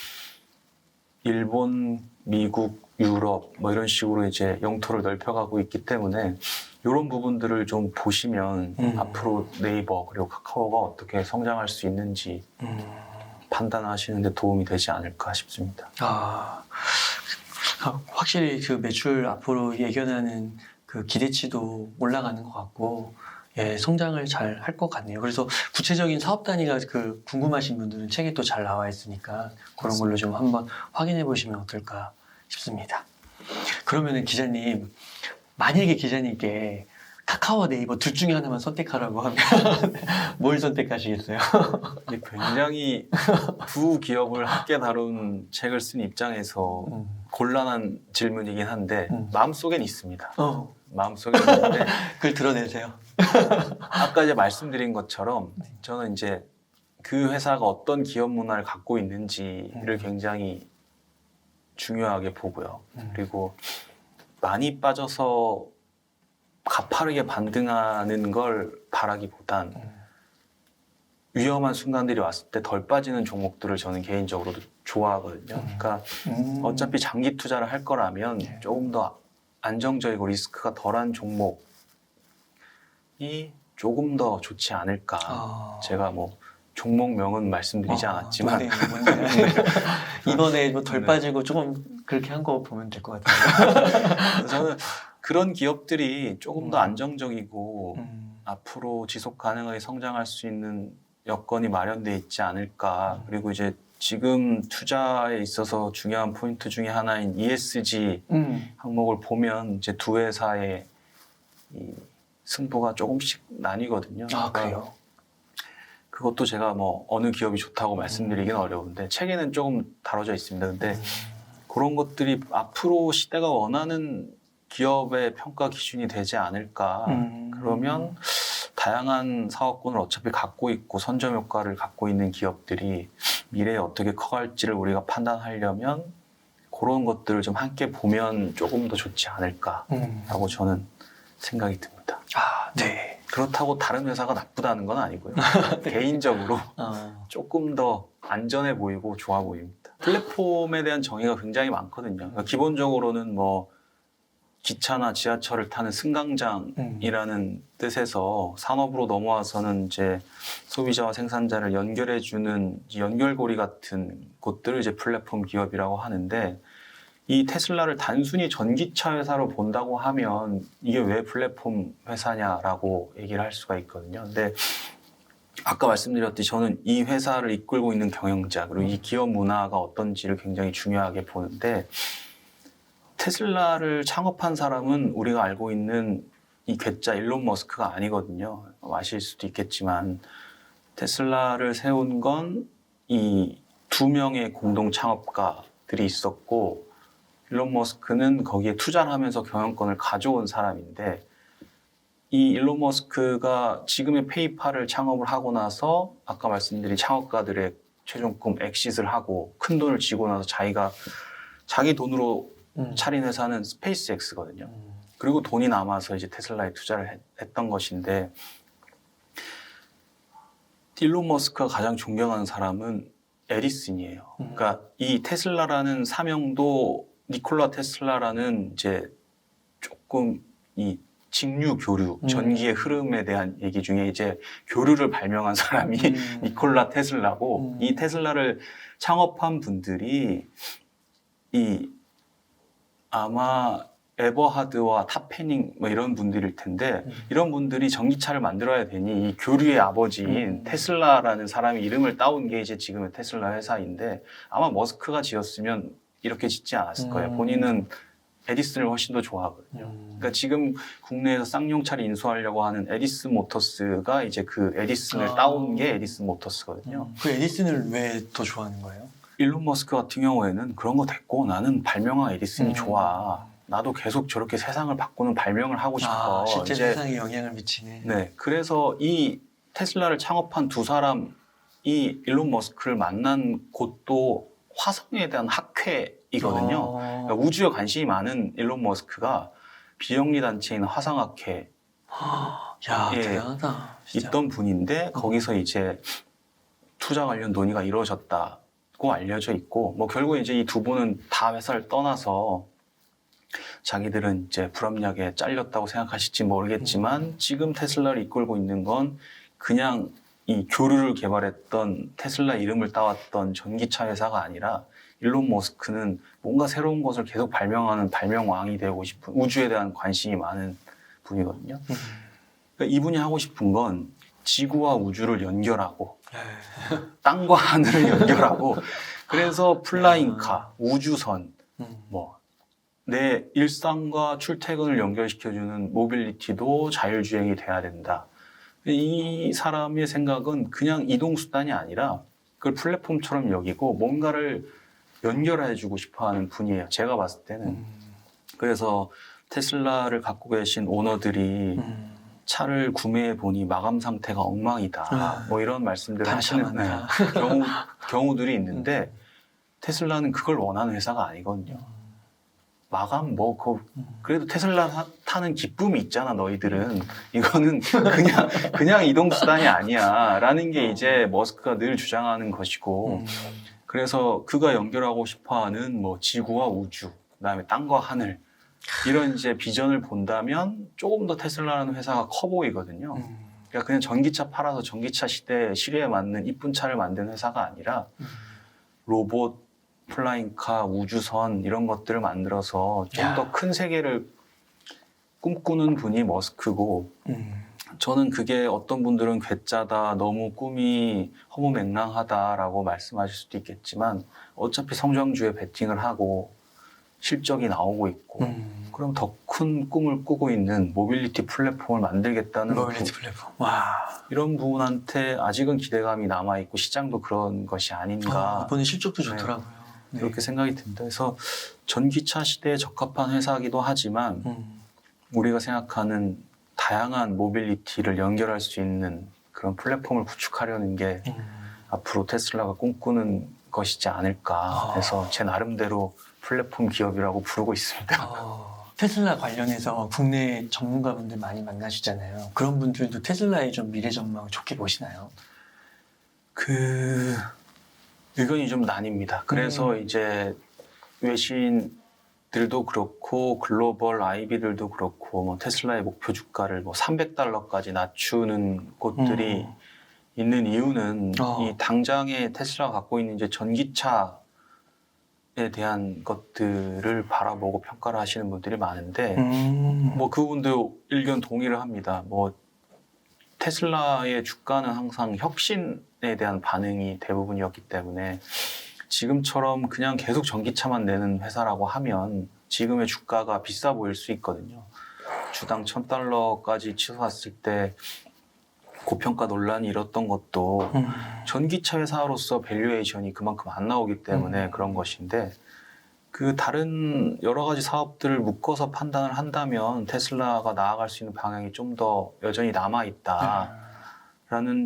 일본, 미국, 유럽 뭐 이런 식으로 이제 영토를 넓혀가고 있기 때문에 이런 부분들을 좀 보시면 앞으로 네이버 그리고 카카오가 어떻게 성장할 수 있는지 판단하시는 데 도움이 되지 않을까 싶습니다. 확실히 그 매출 앞으로 예견하는 그 기대치도 올라가는 것 같고, 예, 성장을 잘 할 것 같네요. 그래서 구체적인 사업 단위가 그 궁금하신 분들은 책에 또 잘 나와 있으니까 그런 걸로 좀 한번 확인해 보시면 어떨까 싶습니다. 그러면은 기자님, 만약에 기자님께 카카오와 네이버 둘 중에 하나만 선택하라고 하면 뭘 선택하시겠어요? 굉장히 두 기업을 함께 다룬 책을 쓴 입장에서 곤란한 질문이긴 한데 마음속엔 있습니다. 마음속엔 있는데 그걸 드러내세요. 아까 이제 말씀드린 것처럼 저는 이제 그 회사가 어떤 기업 문화를 갖고 있는지를 굉장히 중요하게 보고요. 그리고 많이 빠져서 가파르게 반등하는 걸 바라기보단 위험한 순간들이 왔을 때 덜 빠지는 종목들을 저는 개인적으로도 좋아하거든요. 그러니까 어차피 장기 투자를 할 거라면 조금 더 안정적이고 리스크가 덜한 종목이 조금 더 좋지 않을까. 제가 뭐 종목명은 말씀드리지 않았지만 이번에 뭐 덜 빠지고 조금 그렇게 한 거 보면 될 것 같아요. 저는 그런 기업들이 조금 더 안정적이고 앞으로 지속 가능하게 성장할 수 있는 여건이 마련돼 있지 않을까. 그리고 이제 지금 투자에 있어서 중요한 포인트 중에 하나인 ESG 항목을 보면 이제 두 회사의 이 승부가 조금씩 나뉘거든요. 그래요? 그것도 제가 뭐 어느 기업이 좋다고 말씀드리기는 어려운데 책에는 조금 다뤄져 있습니다. 근데 그런 것들이 앞으로 시대가 원하는 기업의 평가 기준이 되지 않을까. 그러면 다양한 사업권을 어차피 갖고 있고 선점 효과를 갖고 있는 기업들이 미래에 어떻게 커갈지를 우리가 판단하려면 그런 것들을 좀 함께 보면 조금 더 좋지 않을까라고 저는 생각이 듭니다. 아, 네. 그렇다고 다른 회사가 나쁘다는 건 아니고요. 개인적으로 조금 더 안전해 보이고 좋아 보입니다. 플랫폼에 대한 정의가 굉장히 많거든요. 그러니까 기본적으로는 뭐 기차나 지하철을 타는 승강장이라는 뜻에서 산업으로 넘어와서는 이제 소비자와 생산자를 연결해주는 연결고리 같은 곳들을 이제 플랫폼 기업이라고 하는데, 이 테슬라를 단순히 전기차 회사로 본다고 하면 이게 왜 플랫폼 회사냐라고 얘기를 할 수가 있거든요. 근데 아까 말씀드렸듯이 저는 이 회사를 이끌고 있는 경영자 그리고 이 기업 문화가 어떤지를 굉장히 중요하게 보는데, 테슬라를 창업한 사람은 우리가 알고 있는 이 괴짜 일론 머스크가 아니거든요. 아실 수도 있겠지만 테슬라를 세운 건 이 2명의 공동 창업가들이 있었고, 일론 머스크는 거기에 투자를 하면서 경영권을 가져온 사람인데, 이 일론 머스크가 지금의 페이팔을 창업을 하고 나서 아까 말씀드린 창업가들의 최종 꿈 엑싯을 하고 큰 돈을 쥐고 나서 자기가 자기 돈으로 차린 회사는 스페이스X거든요. 그리고 돈이 남아서 이제 테슬라에 투자를 했던 것인데, 일론 머스크가 가장 존경하는 사람은 에디슨이에요. 그러니까 이 테슬라라는 사명도 니콜라 테슬라라는 이제 조금 이 직류 교류, 전기의 흐름에 대한 얘기 중에 이제 교류를 발명한 사람이 니콜라 테슬라고, 이 테슬라를 창업한 분들이 이 아마 에버하드와 탑해닝 뭐 이런 분들일 텐데, 이런 분들이 전기차를 만들어야 되니 이 교류의 아버지인 테슬라라는 사람이 이름을 따온 게 이제 지금의 테슬라 회사인데, 아마 머스크가 지었으면 이렇게 짓지 않았을 거예요. 본인은 에디슨을 훨씬 더 좋아하거든요. 그러니까 지금 국내에서 쌍용차를 인수하려고 하는 에디슨 모터스가 이제 그 에디슨을 따온 게 에디슨 모터스거든요. 그 에디슨을 왜 더 좋아하는 거예요? 일론 머스크 같은 경우에는 그런 거 됐고 나는 발명한 에디슨이 좋아. 나도 계속 저렇게 세상을 바꾸는 발명을 하고 싶어. 실제 이제, 세상에 영향을 미치네. 네, 그래서 이 테슬라를 창업한 두 사람이 일론 머스크를 만난 곳도 화성에 대한 학회이거든요. 그러니까 우주에 관심이 많은 일론 머스크가 비영리 단체인 화성학회 야, 예, 대단하다. 진짜. 있던 분인데, 거기서 이제 투자 관련 논의가 이루어졌다고 알려져 있고, 뭐 결국에 이제 이 두 분은 다 회사를 떠나서 자기들은 이제 불합리하게 잘렸다고 생각하실지 모르겠지만 지금 테슬라를 이끌고 있는 건 그냥 이 교류를 개발했던 테슬라 이름을 따왔던 전기차 회사가 아니라, 일론 머스크는 뭔가 새로운 것을 계속 발명하는 발명왕이 되고 싶은, 우주에 대한 관심이 많은 분이거든요. 그러니까 이분이 하고 싶은 건 지구와 우주를 연결하고 땅과 하늘을 연결하고, 그래서 플라잉카, 우주선, 뭐 내 일상과 출퇴근을 연결시켜주는 모빌리티도 자율주행이 돼야 된다. 이 사람의 생각은 그냥 이동수단이 아니라 그걸 플랫폼처럼 여기고 뭔가를 연결해주고 싶어하는 분이에요. 제가 봤을 때는. 그래서 테슬라를 갖고 계신 오너들이 차를 구매해 보니 마감 상태가 엉망이다. 뭐 이런 말씀들을 하시는 경우들이 있는데, 테슬라는 그걸 원하는 회사가 아니거든요. 마감 그래도 테슬라 타는 기쁨이 있잖아 너희들은. 이거는 그냥 이동수단이 아니야 라는 게 이제 머스크가 늘 주장하는 것이고, 그래서 그가 연결하고 싶어하는 뭐 지구와 우주, 그다음에 땅과 하늘, 이런 이제 비전을 본다면 조금 더 테슬라라는 회사가 커 보이거든요. 그러니까 그냥 전기차 팔아서 전기차 시대에 맞는 이쁜 차를 만드는 회사가 아니라 로봇, 플라잉카, 우주선 이런 것들을 만들어서 좀 더 큰 세계를 꿈꾸는 분이 머스크고, 저는 그게 어떤 분들은 괴짜다, 너무 꿈이 허무맹랑하다라고 말씀하실 수도 있겠지만, 어차피 성장주에 베팅을 하고 실적이 나오고 있고, 그럼 더 큰 꿈을 꾸고 있는 모빌리티 플랫폼을 만들겠다는 모빌리티 플랫폼. 와. 이런 분한테 아직은 기대감이 남아있고 시장도 그런 것이 아닌가. 이번에 실적도 좋더라고요. 네. 그렇게 생각이 듭니다. 그래서 전기차 시대에 적합한 회사이기도 하지만 우리가 생각하는 다양한 모빌리티를 연결할 수 있는 그런 플랫폼을 구축하려는 게 앞으로 테슬라가 꿈꾸는 것이지 않을까 해서 제 나름대로 플랫폼 기업이라고 부르고 있습니다. 테슬라 관련해서 국내 전문가분들 많이 만나시잖아요. 그런 분들도 테슬라의 좀 미래 전망을 좋게 보시나요? 그 의견이 좀 나뉩니다. 그래서 이제 외신들도 그렇고 글로벌 IB들도 그렇고 뭐 테슬라의 목표 주가를 뭐 $300까지 낮추는 곳들이 있는 이유는 이 당장에 테슬라가 갖고 있는 이제 전기차에 대한 것들을 바라보고 평가를 하시는 분들이 많은데 뭐 그분도 의견 동의를 합니다. 뭐 테슬라의 주가는 항상 혁신에 대한 반응이 대부분이었기 때문에 지금처럼 그냥 계속 전기차만 내는 회사라고 하면 지금의 주가가 비싸 보일 수 있거든요. 주당 $1,000까지 치솟았을 때 고평가 논란이 일었던 것도 전기차 회사로서 밸류에이션이 그만큼 안 나오기 때문에 그런 것인데 그 다른 여러 가지 사업들을 묶어서 판단을 한다면 테슬라가 나아갈 수 있는 방향이 좀 더 여전히 남아있다라는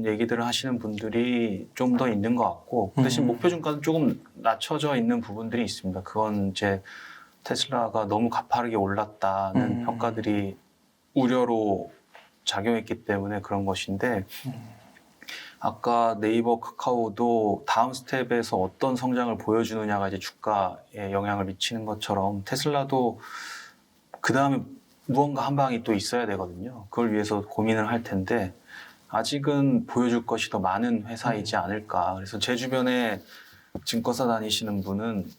얘기들을 하시는 분들이 좀 더 있는 것 같고 그 대신 목표 주가는 조금 낮춰져 있는 부분들이 있습니다. 그건 이제 테슬라가 너무 가파르게 올랐다는 평가들이 우려로 작용했기 때문에 그런 것인데 아까 네이버, 카카오도 다음 스텝에서 어떤 성장을 보여주느냐가 이제 주가에 영향을 미치는 것처럼 테슬라도 그 다음에 무언가 한 방이 또 있어야 되거든요. 그걸 위해서 고민을 할 텐데 아직은 보여줄 것이 더 많은 회사이지 않을까. 그래서 제 주변에 증권사 다니시는 분은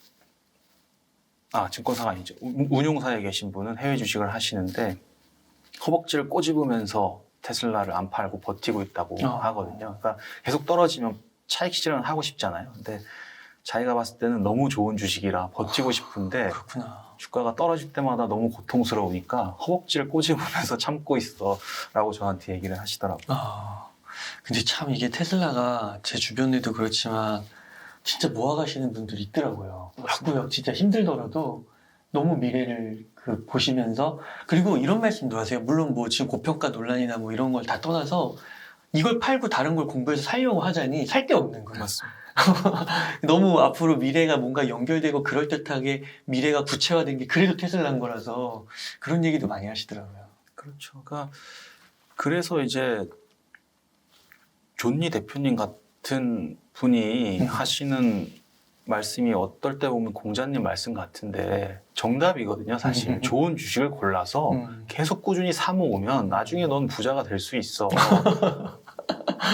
증권사가 아니죠. 운용사에 계신 분은 해외 주식을 하시는데 허벅지를 꼬집으면서 테슬라를 안 팔고 버티고 있다고 하거든요. 그러니까 계속 떨어지면 차익 실현을 하고 싶잖아요. 근데 자기가 봤을 때는 너무 좋은 주식이라 버티고 싶은데 그렇구나. 주가가 떨어질 때마다 너무 고통스러우니까 허벅지를 꼬집으면서 참고 있어 라고 저한테 얘기를 하시더라고요. 근데 참 이게 테슬라가 제 주변에도 그렇지만 진짜 모아가시는 분들이 있더라고요. 맞고요. 진짜 힘들더라도 너무 미래를 보시면서 그리고 이런 말씀도 하세요. 물론 뭐 지금 고평가 논란이나 뭐 이런 걸 다 떠나서 이걸 팔고 다른 걸 공부해서 살려고 하자니 살 게 없는 거예요. 맞습니다. 너무 앞으로 미래가 뭔가 연결되고 그럴듯하게 미래가 구체화된 게 그래도 테슬라인 거라서 그런 얘기도 많이 하시더라고요. 그렇죠. 그래서 이제 존니 대표님 같은 분이 하시는 말씀이 어떨 때 보면 공자님 말씀 같은데 정답이거든요. 사실 좋은 주식을 골라서 계속 꾸준히 사 모으면 나중에 넌 부자가 될 수 있어.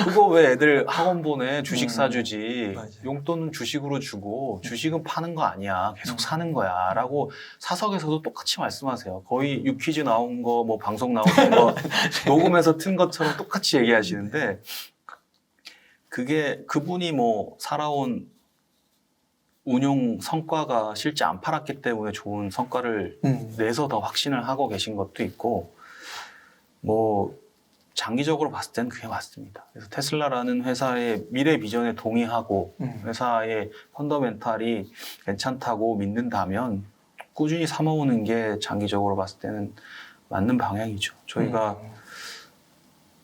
그거 왜 애들 학원 보내 주식 사주지. 맞아요. 용돈은 주식으로 주고 주식은 파는 거 아니야. 계속 사는 거야. 라고 사석에서도 똑같이 말씀하세요. 거의 유퀴즈 나온 거, 뭐 방송 나온 거 녹음해서 튼 것처럼 똑같이 얘기하시는데 그게 그분이 뭐 살아온 운용 성과가 실제 안 팔았기 때문에 좋은 성과를 내서 더 확신을 하고 계신 것도 있고 뭐 장기적으로 봤을 때는 그게 맞습니다. 그래서 테슬라라는 회사의 미래 비전에 동의하고 회사의 펀더멘탈이 괜찮다고 믿는다면 꾸준히 사 모으는 게 장기적으로 봤을 때는 맞는 방향이죠. 저희가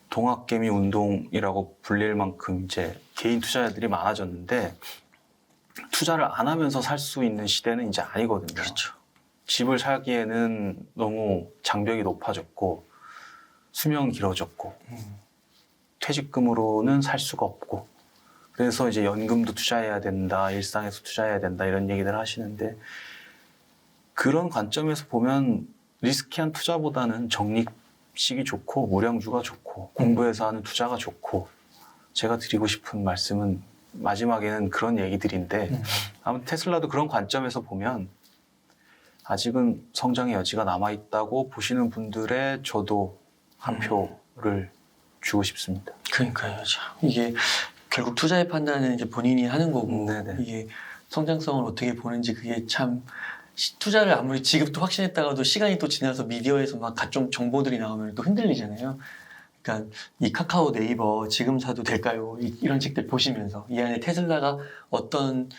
동학개미 운동이라고 불릴 만큼 이제 개인 투자자들이 많아졌는데 투자를 안 하면서 살 수 있는 시대는 이제 아니거든요. 그렇죠. 집을 사기에는 너무 장벽이 높아졌고 수명이 길어졌고 퇴직금으로는 살 수가 없고 그래서 이제 연금도 투자해야 된다, 일상에서 투자해야 된다 이런 얘기들 하시는데 그런 관점에서 보면 리스키한 투자보다는 적립식이 좋고 무량주가 좋고 공부해서 하는 투자가 좋고 제가 드리고 싶은 말씀은 마지막에는 그런 얘기들인데 아무튼 테슬라도 그런 관점에서 보면 아직은 성장의 여지가 남아있다고 보시는 분들의 저도 한 표를 주고 싶습니다. 그러니까요. 참 이게 결국 투자의 판단은 이제 본인이 하는 거고 네네. 이게 성장성을 어떻게 보는지 그게 참 투자를 아무리 지금도 확신했다가도 시간이 또 지나서 미디어에서 막 각종 정보들이 나오면 또 흔들리잖아요. 그러니까 이 카카오 네이버 지금 사도 될까요? 이런 책들 보시면서 이 안에 테슬라가 어떤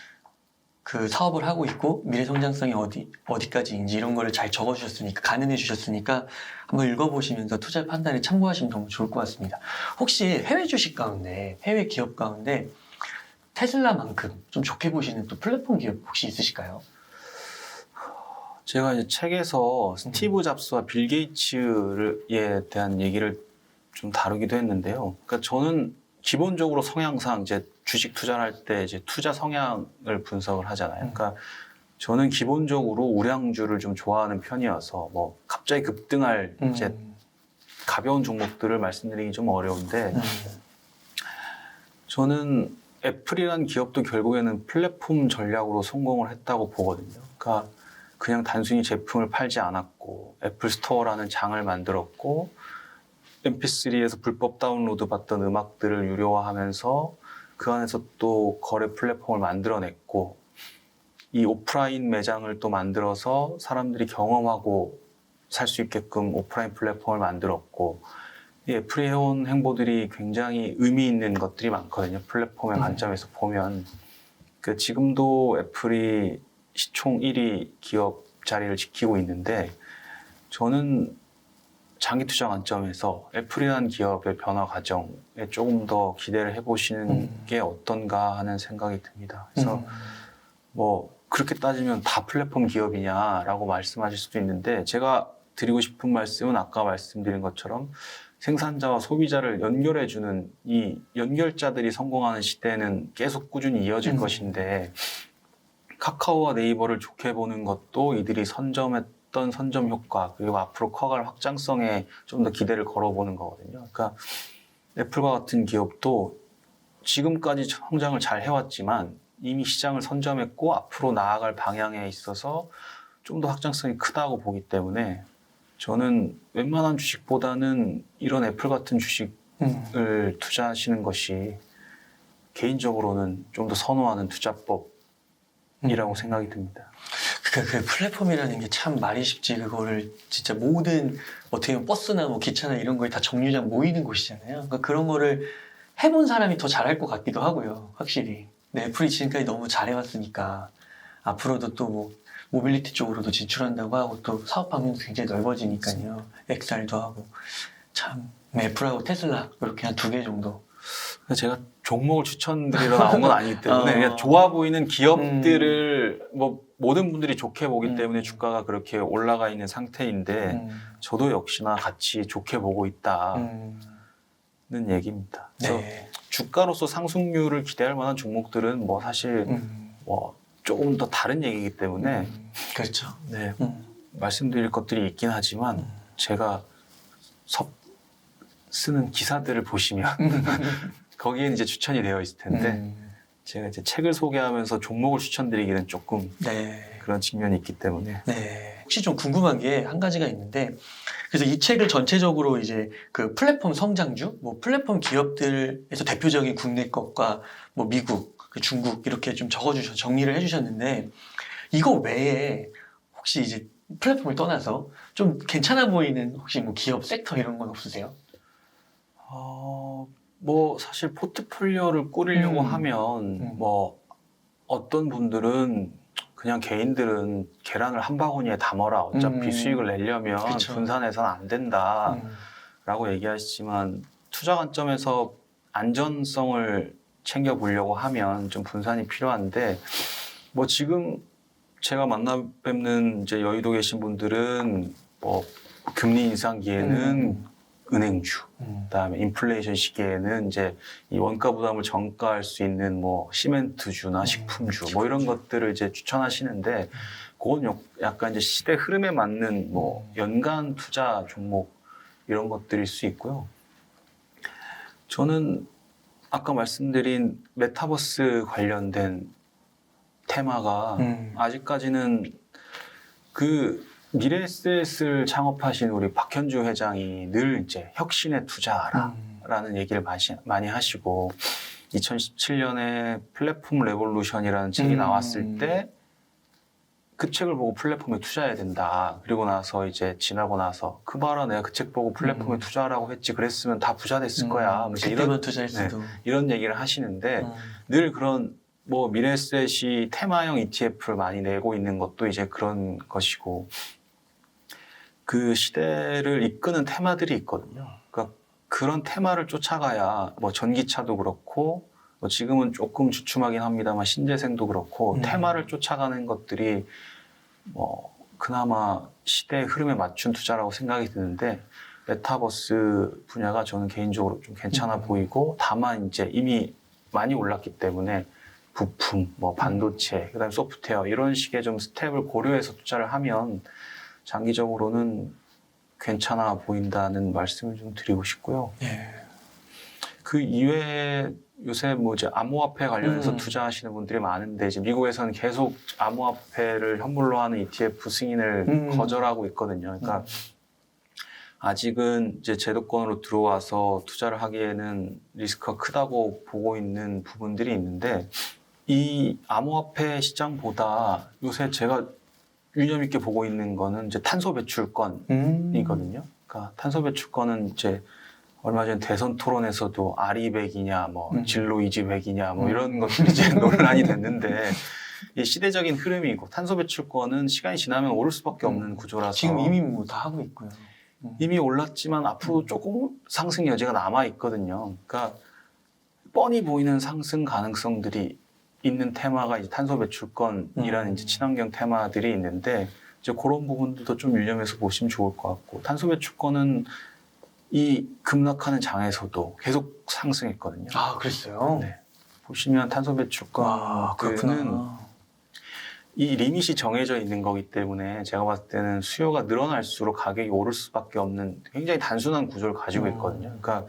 그 사업을 하고 있고 미래 성장성이 어디까지인지 이런 거를 잘 적어주셨으니까 가늠해 주셨으니까 한번 읽어보시면서 투자 판단에 참고하시면 너무 좋을 것 같습니다. 혹시 해외 주식 가운데 해외 기업 가운데 테슬라만큼 좀 좋게 보시는 또 플랫폼 기업 혹시 있으실까요? 제가 이제 책에서 스티브 잡스와 빌 게이츠에 대한 얘기를 좀 다루기도 했는데요. 그러니까 저는 기본적으로 성향상 이제 주식 투자를 할 때 이제 투자 성향을 분석을 하잖아요. 그러니까 저는 기본적으로 우량주를 좀 좋아하는 편이어서 뭐 갑자기 급등할 이제 가벼운 종목들을 말씀드리기 좀 어려운데 저는 애플이라는 기업도 결국에는 플랫폼 전략으로 성공을 했다고 보거든요. 그러니까 그냥 단순히 제품을 팔지 않았고 애플 스토어라는 장을 만들었고 MP3에서 불법 다운로드 받던 음악들을 유료화하면서 그 안에서 또 거래 플랫폼을 만들어냈고 이 오프라인 매장을 또 만들어서 사람들이 경험하고 살 수 있게끔 오프라인 플랫폼을 만들었고 이 애플이 해온 행보들이 굉장히 의미 있는 것들이 많거든요. 플랫폼의 관점에서 보면 그 지금도 애플이 시총 1위 기업 자리를 지키고 있는데 저는 장기 투자 관점에서 애플이라는 기업의 변화 과정에 조금 더 기대를 해보시는 게 어떤가 하는 생각이 듭니다. 그래서 뭐 그렇게 따지면 다 플랫폼 기업이냐라고 말씀하실 수도 있는데 제가 드리고 싶은 말씀은 아까 말씀드린 것처럼 생산자와 소비자를 연결해주는 이 연결자들이 성공하는 시대는 계속 꾸준히 이어질 것인데 카카오와 네이버를 좋게 보는 것도 이들이 선점했던 선점 효과 그리고 앞으로 커갈 확장성에 좀 더 기대를 걸어보는 거거든요. 그러니까 애플과 같은 기업도 지금까지 성장을 잘 해왔지만 이미 시장을 선점했고 앞으로 나아갈 방향에 있어서 좀 더 확장성이 크다고 보기 때문에 저는 웬만한 주식보다는 이런 애플 같은 주식을 투자하시는 것이 개인적으로는 좀 더 선호하는 투자법이라고 생각이 듭니다. 그러니까 그 플랫폼이라는 게 참 말이 쉽지 그거를 진짜 모든 어떻게 보면 버스나 뭐 기차나 이런 거에 다 정류장 모이는 곳이잖아요. 그러니까 그런 거를 해본 사람이 더 잘할 것 같기도 하고요. 확실히. 네, 애플이 지금까지 너무 잘해왔으니까 앞으로도 또 뭐 모빌리티 쪽으로도 진출한다고 하고 또 사업 방향도 굉장히 넓어지니까요. XR도 하고 참 애플하고 테슬라 이렇게 한 2개 정도. 제가 종목을 추천드리러 나온 건 아니기 때문에 그냥 좋아 보이는 기업들을 뭐 모든 분들이 좋게 보기 때문에 주가가 그렇게 올라가 있는 상태인데 저도 역시나 같이 좋게 보고 있다는 얘기입니다. 그래서 네. 주가로서 상승률을 기대할 만한 종목들은 뭐 사실 뭐 조금 더 다른 얘기이기 때문에 그렇죠. 네, 말씀드릴 것들이 있긴 하지만 제가 쓰는 기사들을 보시면 거기에 이제 추천이 되어 있을 텐데 제가 이제 책을 소개하면서 종목을 추천드리기는 조금 네. 그런 측면이 있기 때문에 네. 혹시 좀 궁금한 게 한 가지가 있는데, 그래서 이 책을 전체적으로 이제 그 플랫폼 성장주, 뭐 플랫폼 기업들에서 대표적인 국내 것과 뭐 미국, 그 중국 이렇게 좀 정리를 해주셨는데, 이거 외에 혹시 이제 플랫폼을 떠나서 좀 괜찮아 보이는 혹시 뭐 기업 섹터 이런 건 없으세요? 뭐 사실 포트폴리오를 꾸리려고 하면 뭐 어떤 분들은 그냥 개인들은 계란을 한 바구니에 담아라 어차피 수익을 내려면 그쵸. 분산해서는 안 된다라고 얘기하시지만 투자 관점에서 안전성을 챙겨보려고 하면 좀 분산이 필요한데 뭐 지금 제가 만나 뵙는 이제 여의도 계신 분들은 뭐 금리 인상기에는 은행주, 그다음에 인플레이션 시기에는 이제 이 원가 부담을 전가할 수 있는 뭐 시멘트주나 식품주 뭐 이런 것들을 이제 추천하시는데 그건 약간 이제 시대 흐름에 맞는 뭐 연간 투자 종목 이런 것들일 수 있고요. 저는 아까 말씀드린 메타버스 관련된 테마가 아직까지는 그 미래 SS를 창업하신 우리 박현주 회장이 늘 이제 혁신에 투자하라라는 얘기를 많이 하시고 2017년에 플랫폼 레볼루션이라는 책이 나왔을 때 그 책을 보고 플랫폼에 투자해야 된다. 그리고 나서 이제 지나고 나서 그 봐라 내가 그 책 보고 플랫폼에 투자하라고 했지 그랬으면 다 부자 됐을 거야. 그때만 투자했어도. 이런 얘기를 하시는데 늘 그런 뭐 미래에셋이 테마형 ETF를 많이 내고 있는 것도 이제 그런 것이고 그 시대를 이끄는 테마들이 있거든요. 그러니까 그런 테마를 쫓아가야 뭐 전기차도 그렇고 뭐 지금은 조금 주춤하긴 합니다만 신재생도 그렇고 테마를 쫓아가는 것들이 뭐 그나마 시대의 흐름에 맞춘 투자라고 생각이 드는데 메타버스 분야가 저는 개인적으로 좀 괜찮아 보이고 다만 이제 이미 많이 올랐기 때문에 부품, 뭐 반도체, 그다음에 소프트웨어 이런 식의 좀 스텝을 고려해서 투자를 하면 장기적으로는 괜찮아 보인다는 말씀을 좀 드리고 싶고요. 예. 그 이외에 요새 뭐 이제 암호화폐 관련해서 음. 투자하시는 분들이 많은데 이제 미국에서는 계속 암호화폐를 현물로 하는 ETF 승인을 거절하고 있거든요. 그러니까 아직은 이제 제도권으로 들어와서 투자를 하기에는 리스크가 크다고 보고 있는 부분들이 있는데 이 암호화폐 시장보다 요새 제가 유념 있게 보고 있는 거는 이제 탄소 배출권이거든요. 그러니까 탄소 배출권은 이제 얼마 전 대선 토론에서도 아리백이냐, 뭐 진로 이지백이냐, 뭐 이런 것들이 이제 논란이 됐는데 이 시대적인 흐름이고 탄소 배출권은 시간이 지나면 오를 수밖에 없는 구조라서 지금 이미 뭐 다 하고 있고요. 이미 올랐지만 앞으로 조금 상승 여지가 남아 있거든요. 그러니까 뻔히 보이는 상승 가능성들이 있는 테마가 이제 탄소 배출권이라는 이제 친환경 테마들이 있는데 이제 그런 부분들도 좀 유념해서 보시면 좋을 것 같고 탄소 배출권은 이 급락하는 장에서도 계속 상승했거든요. 아, 그랬어요? 네. 보시면 탄소 아, 배출권은 그렇구나. 이 리밋이 정해져 있는 거기 때문에 제가 봤을 때는 수요가 늘어날수록 가격이 오를 수밖에 없는 굉장히 단순한 구조를 가지고 있거든요. 그러니까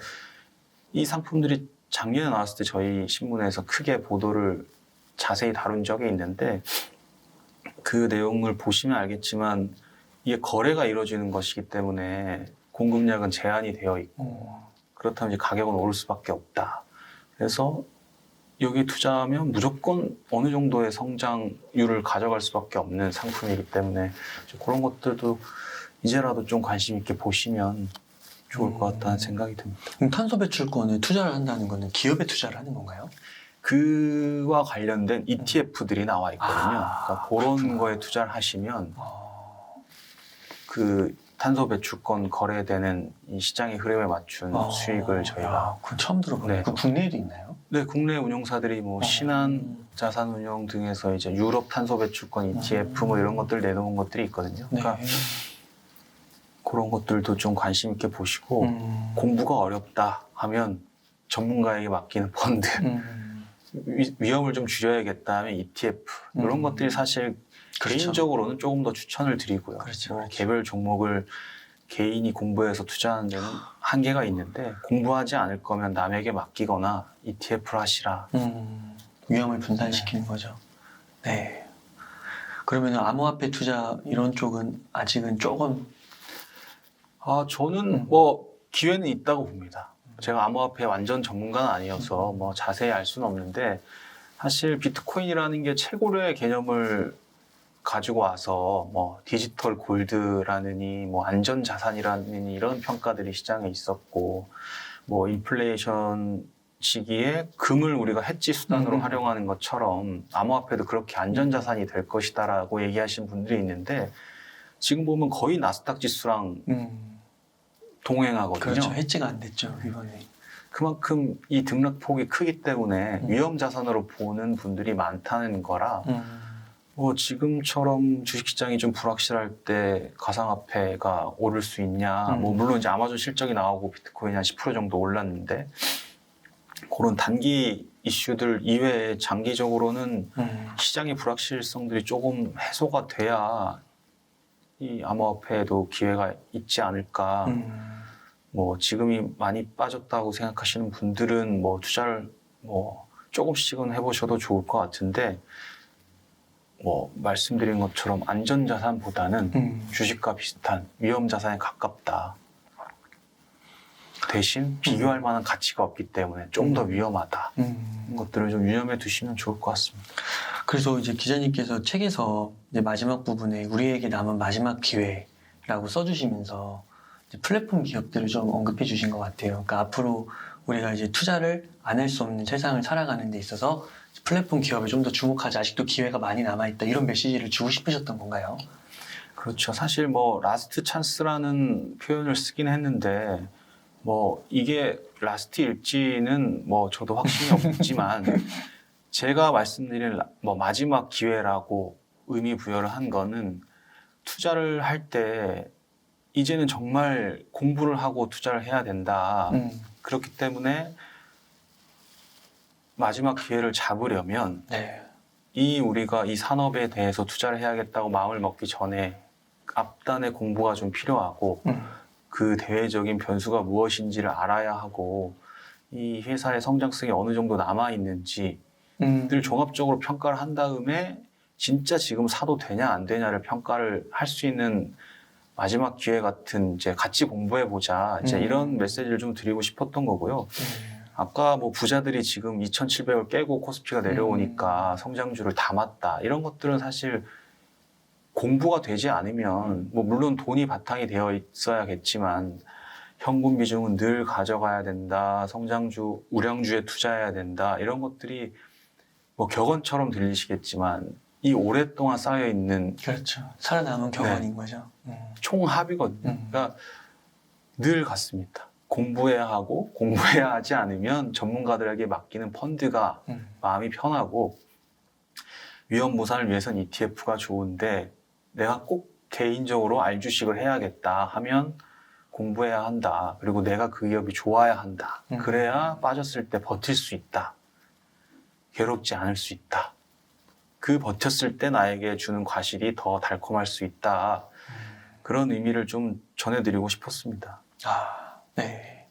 이 상품들이 작년에 나왔을 때 저희 신문에서 크게 보도를 자세히 다룬 적이 있는데 그 내용을 보시면 알겠지만 이게 거래가 이루어지는 것이기 때문에 공급량은 제한이 되어 있고 그렇다면 이제 가격은 오를 수밖에 없다. 그래서 여기에 투자하면 무조건 어느 정도의 성장률을 가져갈 수밖에 없는 상품이기 때문에 그런 것들도 이제라도 좀 관심 있게 보시면 좋을 것 같다는 생각이 듭니다. 그럼 탄소 배출권에 투자를 한다는 거는 기업에 투자를 하는 건가요? 그와 관련된 ETF들이 나와 있거든요. 그러니까 그런 그렇구나. 거에 투자를 하시면 그 탄소 배출권 거래되는 이 시장의 흐름에 맞춘 수익을 저희가 그건 처음 들어보네요. 네. 그 국내에도 있나요? 네, 국내 운용사들이 뭐 신한 자산운용 등에서 이제 유럽 탄소 배출권 ETF 뭐 이런 것들 내놓은 것들이 있거든요. 그러니까 네. 그런 것들도 좀 관심 있게 보시고 공부가 어렵다 하면 전문가에게 맡기는 펀드 위험을 좀 줄여야겠다 하면 ETF 이런 것들이 사실 그렇죠. 개인적으로는 조금 더 추천을 드리고요. 그렇죠, 그렇죠. 개별 종목을 개인이 공부해서 투자하는 데는 한계가 있는데 공부하지 않을 거면 남에게 맡기거나 ETF를 하시라. 위험을 분산시키는 거죠. 네. 그러면 암호화폐 투자 이런 쪽은 아직은 조금 저는 뭐 기회는 있다고 봅니다. 제가 암호화폐 완전 전문가는 아니어서 뭐 자세히 알 수는 없는데 사실 비트코인이라는 게 최고의 개념을 가지고 와서 뭐 디지털 골드라느니 뭐 안전 자산이라느니 이런 평가들이 시장에 있었고 뭐 인플레이션 시기에 금을 우리가 해지 수단으로 활용하는 것처럼 암호화폐도 그렇게 안전 자산이 될 것이다라고 얘기하시는 분들이 있는데 지금 보면 거의 나스닥 지수랑 동행하거든요. 그렇죠. 해지가 안 됐죠 이번에. 그만큼 이 등락폭이 크기 때문에 위험 자산으로 보는 분들이 많다는 거라 뭐 지금처럼 주식시장이 좀 불확실할 때 가상화폐가 오를 수 있냐 뭐 물론 이제 아마존 실적이 나오고 비트코인이 한 10% 정도 올랐는데 그런 단기 이슈들 이외에 장기적으로는 시장의 불확실성들이 조금 해소가 돼야 이 암호화폐에도 기회가 있지 않을까. 뭐 지금이 많이 빠졌다고 생각하시는 분들은 뭐 투자를 뭐 조금씩은 해보셔도 좋을 것 같은데 뭐 말씀드린 것처럼 안전자산보다는 주식과 비슷한 위험자산에 가깝다. 대신 비교할 만한 가치가 없기 때문에 좀 더 위험하다. 이런 것들을 좀 유념해 두시면 좋을 것 같습니다. 그래서 이제 기자님께서 책에서 이제 마지막 부분에 우리에게 남은 마지막 기회라고 써주시면서 이제 플랫폼 기업들을 좀 언급해 주신 것 같아요. 그러니까 앞으로 우리가 이제 투자를 안 할 수 없는 세상을 살아가는 데 있어서 플랫폼 기업에 좀 더 주목하자. 아직도 기회가 많이 남아있다. 이런 메시지를 주고 싶으셨던 건가요? 그렇죠. 사실 뭐 라스트 찬스라는 표현을 쓰긴 했는데 뭐 이게 라스트일지는 뭐 저도 확신이 없지만 제가 말씀드린 뭐 마지막 기회라고 의미 부여를 한 거는 투자를 할 때 이제는 정말 공부를 하고 투자를 해야 된다. 그렇기 때문에 마지막 기회를 잡으려면 네. 우리가 이 산업에 대해서 투자를 해야겠다고 마음을 먹기 전에 앞단의 공부가 좀 필요하고 그 대외적인 변수가 무엇인지를 알아야 하고 이 회사의 성장성이 어느 정도 남아 있는지 늘 종합적으로 평가를 한 다음에 진짜 지금 사도 되냐 안 되냐를 평가를 할 수 있는 마지막 기회 같은 이제 같이 공부해 보자 이제 이런 메시지를 좀 드리고 싶었던 거고요. 아까 뭐 부자들이 지금 2,700을 깨고 코스피가 내려오니까 성장주를 담았다 이런 것들은 사실 공부가 되지 않으면 뭐 물론 돈이 바탕이 되어 있어야겠지만 현금 비중은 늘 가져가야 된다, 성장주, 우량주에 투자해야 된다 이런 것들이 뭐 격언처럼 들리시겠지만 이 오랫동안 쌓여 있는 그렇죠. 살아남은 경험인 거죠. 총합이거든요. 그러니까 늘 같습니다. 공부해야 하고 공부해야 하지 않으면 전문가들에게 맡기는 펀드가 마음이 편하고 위험무산을 위해서는 ETF가 좋은데 내가 꼭 개인적으로 알주식을 해야겠다 하면 공부해야 한다. 그리고 내가 그 기업이 좋아야 한다. 그래야 빠졌을 때 버틸 수 있다. 괴롭지 않을 수 있다. 그 버텼을 때 나에게 주는 과실이 더 달콤할 수 있다. 그런 의미를 좀 전해드리고 싶었습니다. 아, 네.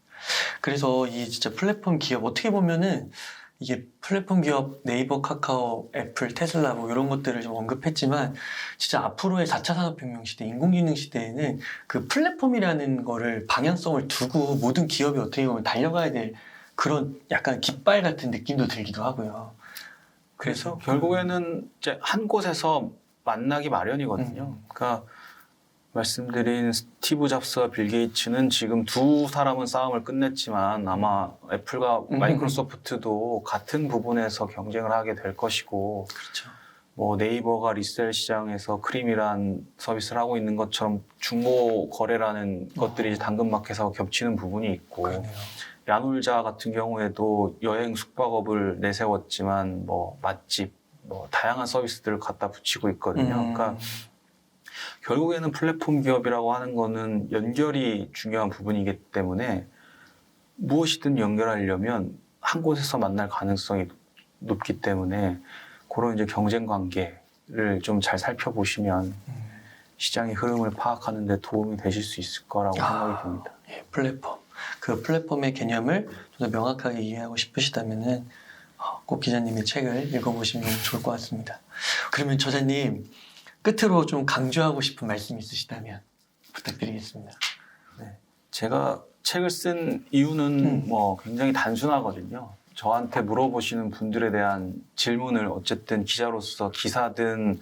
그래서 이 진짜 플랫폼 기업 어떻게 보면은 이게 플랫폼 기업 네이버, 카카오, 애플, 테슬라 뭐 이런 것들을 좀 언급했지만 진짜 앞으로의 4차 산업혁명 시대, 인공지능 시대에는 그 플랫폼이라는 거를 방향성을 두고 모든 기업이 어떻게 보면 달려가야 될 그런 약간 깃발 같은 느낌도 들기도 하고요. 그래서 결국에는 이제 한 곳에서 만나기 마련이거든요. 그러니까 말씀드린 스티브 잡스와 빌 게이츠는 지금 두 사람은 싸움을 끝냈지만 아마 애플과 마이크로소프트도 같은 부분에서 경쟁을 하게 될 것이고 그렇죠. 뭐 네이버가 리셀 시장에서 크림이란 서비스를 하고 있는 것처럼 중고 거래라는 것들이 이제 당근마켓하고 겹치는 부분이 있고 그러네요. 야놀자 같은 경우에도 여행 숙박업을 내세웠지만 뭐 맛집, 뭐 다양한 서비스들을 갖다 붙이고 있거든요. 그러니까 결국에는 플랫폼 기업이라고 하는 거는 연결이 중요한 부분이기 때문에 무엇이든 연결하려면 한 곳에서 만날 가능성이 높기 때문에 그런 이제 경쟁 관계를 좀 잘 살펴보시면 시장의 흐름을 파악하는 데 도움이 되실 수 있을 거라고 생각이 듭니다. 예, 플랫폼. 그 플랫폼의 개념을 좀 더 명확하게 이해하고 싶으시다면은 꼭 기자님의 책을 읽어보시면 좋을 것 같습니다. 그러면 저자님 끝으로 좀 강조하고 싶은 말씀 있으시다면 부탁드리겠습니다. 네. 제가 책을 쓴 이유는 뭐 굉장히 단순하거든요. 저한테 물어보시는 분들에 대한 질문을 어쨌든 기자로서 기사든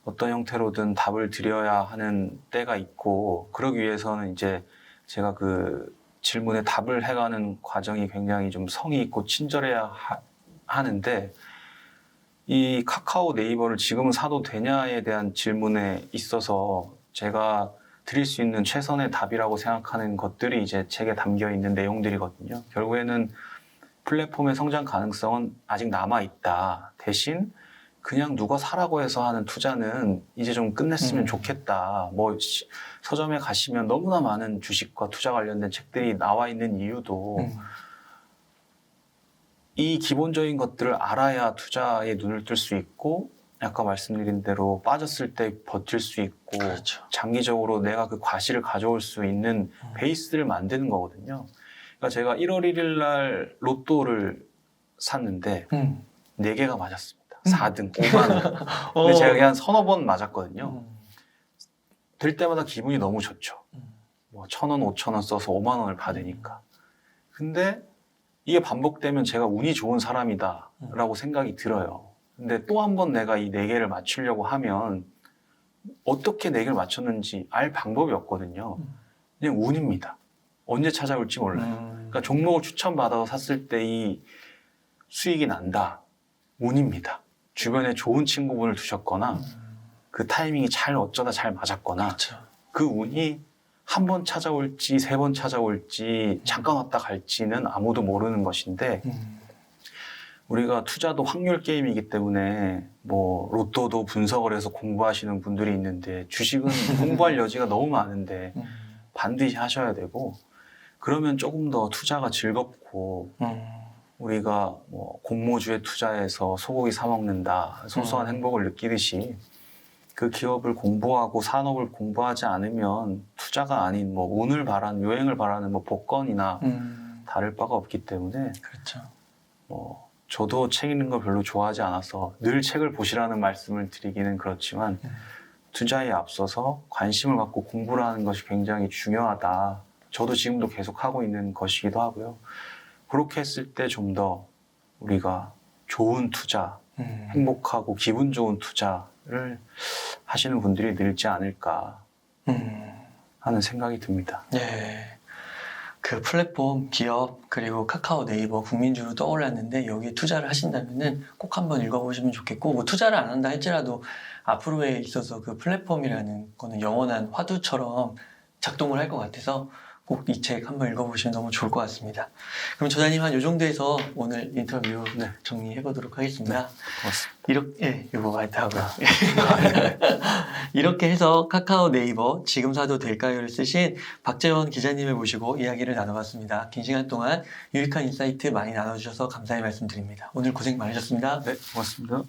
어떤 형태로든 답을 드려야 하는 때가 있고 그러기 위해서는 이제 제가 그 질문에 답을 해가는 과정이 굉장히 좀 성의 있고 친절해야 하는데 이 카카오 네이버를 지금 사도 되냐에 대한 질문에 있어서 제가 드릴 수 있는 최선의 답이라고 생각하는 것들이 이제 책에 담겨 있는 내용들이거든요. 결국에는 플랫폼의 성장 가능성은 아직 남아있다. 대신 그냥 누가 사라고 해서 하는 투자는 이제 좀 끝냈으면 좋겠다. 뭐 서점에 가시면 너무나 많은 주식과 투자 관련된 책들이 나와 있는 이유도 이 기본적인 것들을 알아야 투자에 눈을 뜰 수 있고 아까 말씀드린 대로 빠졌을 때 버틸 수 있고 그렇죠. 장기적으로 내가 그 과실을 가져올 수 있는 베이스를 만드는 거거든요. 그러니까 제가 1월 1일 날 로또를 샀는데 4개가 맞았습니다. 4등, 5만 원. 근데 제가 그냥 서너 번 맞았거든요. 될 때마다 기분이 너무 좋죠. 뭐 1,000원, 5,000원 써서 5만 원을 받으니까. 근데 이게 반복되면 제가 운이 좋은 사람이다라고 생각이 들어요. 근데 또 한 번 내가 이 4개를 맞추려고 하면 어떻게 4개를 맞췄는지 알 방법이 없거든요. 그냥 운입니다. 언제 찾아올지 몰라요. 그러니까 종목을 추천받아서 샀을 때 이 수익이 난다. 운입니다. 주변에 좋은 친구분을 두셨거나 그 타이밍이 어쩌다 잘 맞았거나 그렇죠. 그 운이 한 번 찾아올지 3번 찾아올지 잠깐 왔다 갈지는 아무도 모르는 것인데 우리가 투자도 확률 게임이기 때문에 뭐 로또도 분석을 해서 공부하시는 분들이 있는데 주식은 공부할 여지가 너무 많은데 반드시 하셔야 되고 그러면 조금 더 투자가 즐겁고 우리가 뭐 공모주에 투자해서 소고기 사 먹는다 소소한 행복을 느끼듯이 그 기업을 공부하고 산업을 공부하지 않으면 투자가 아닌 뭐 운을 바라는 요행을 바라는 뭐 복권이나 다를 바가 없기 때문에 그렇죠. 뭐 저도 책 읽는 걸 별로 좋아하지 않아서 늘 책을 보시라는 말씀을 드리기는 그렇지만 투자에 앞서서 관심을 갖고 공부를 하는 것이 굉장히 중요하다. 저도 지금도 계속 하고 있는 것이기도 하고요. 그렇게 했을 때 좀 더 우리가 좋은 투자, 행복하고 기분 좋은 투자를 하시는 분들이 늘지 않을까 하는 생각이 듭니다. 네. 그 플랫폼, 기업, 그리고 카카오, 네이버, 국민주로 떠올랐는데 여기에 투자를 하신다면은 꼭 한번 읽어보시면 좋겠고 뭐 투자를 안 한다 할지라도 앞으로에 있어서 그 플랫폼이라는 거는 영원한 화두처럼 작동을 할 것 같아서 꼭 이 책 한번 읽어보시면 너무 좋을 것 같습니다. 그럼 저자님 한 요 정도에서 오늘 인터뷰 네. 정리해보도록 하겠습니다. 고맙습니다. 이렇게, 이거 많이 하고요. 이렇게 해서 카카오 네이버 지금 사도 될까요를 쓰신 박재원 기자님을 모시고 이야기를 나눠봤습니다. 긴 시간 동안 유익한 인사이트 많이 나눠주셔서 감사의 말씀드립니다. 오늘 고생 많으셨습니다. 네, 고맙습니다.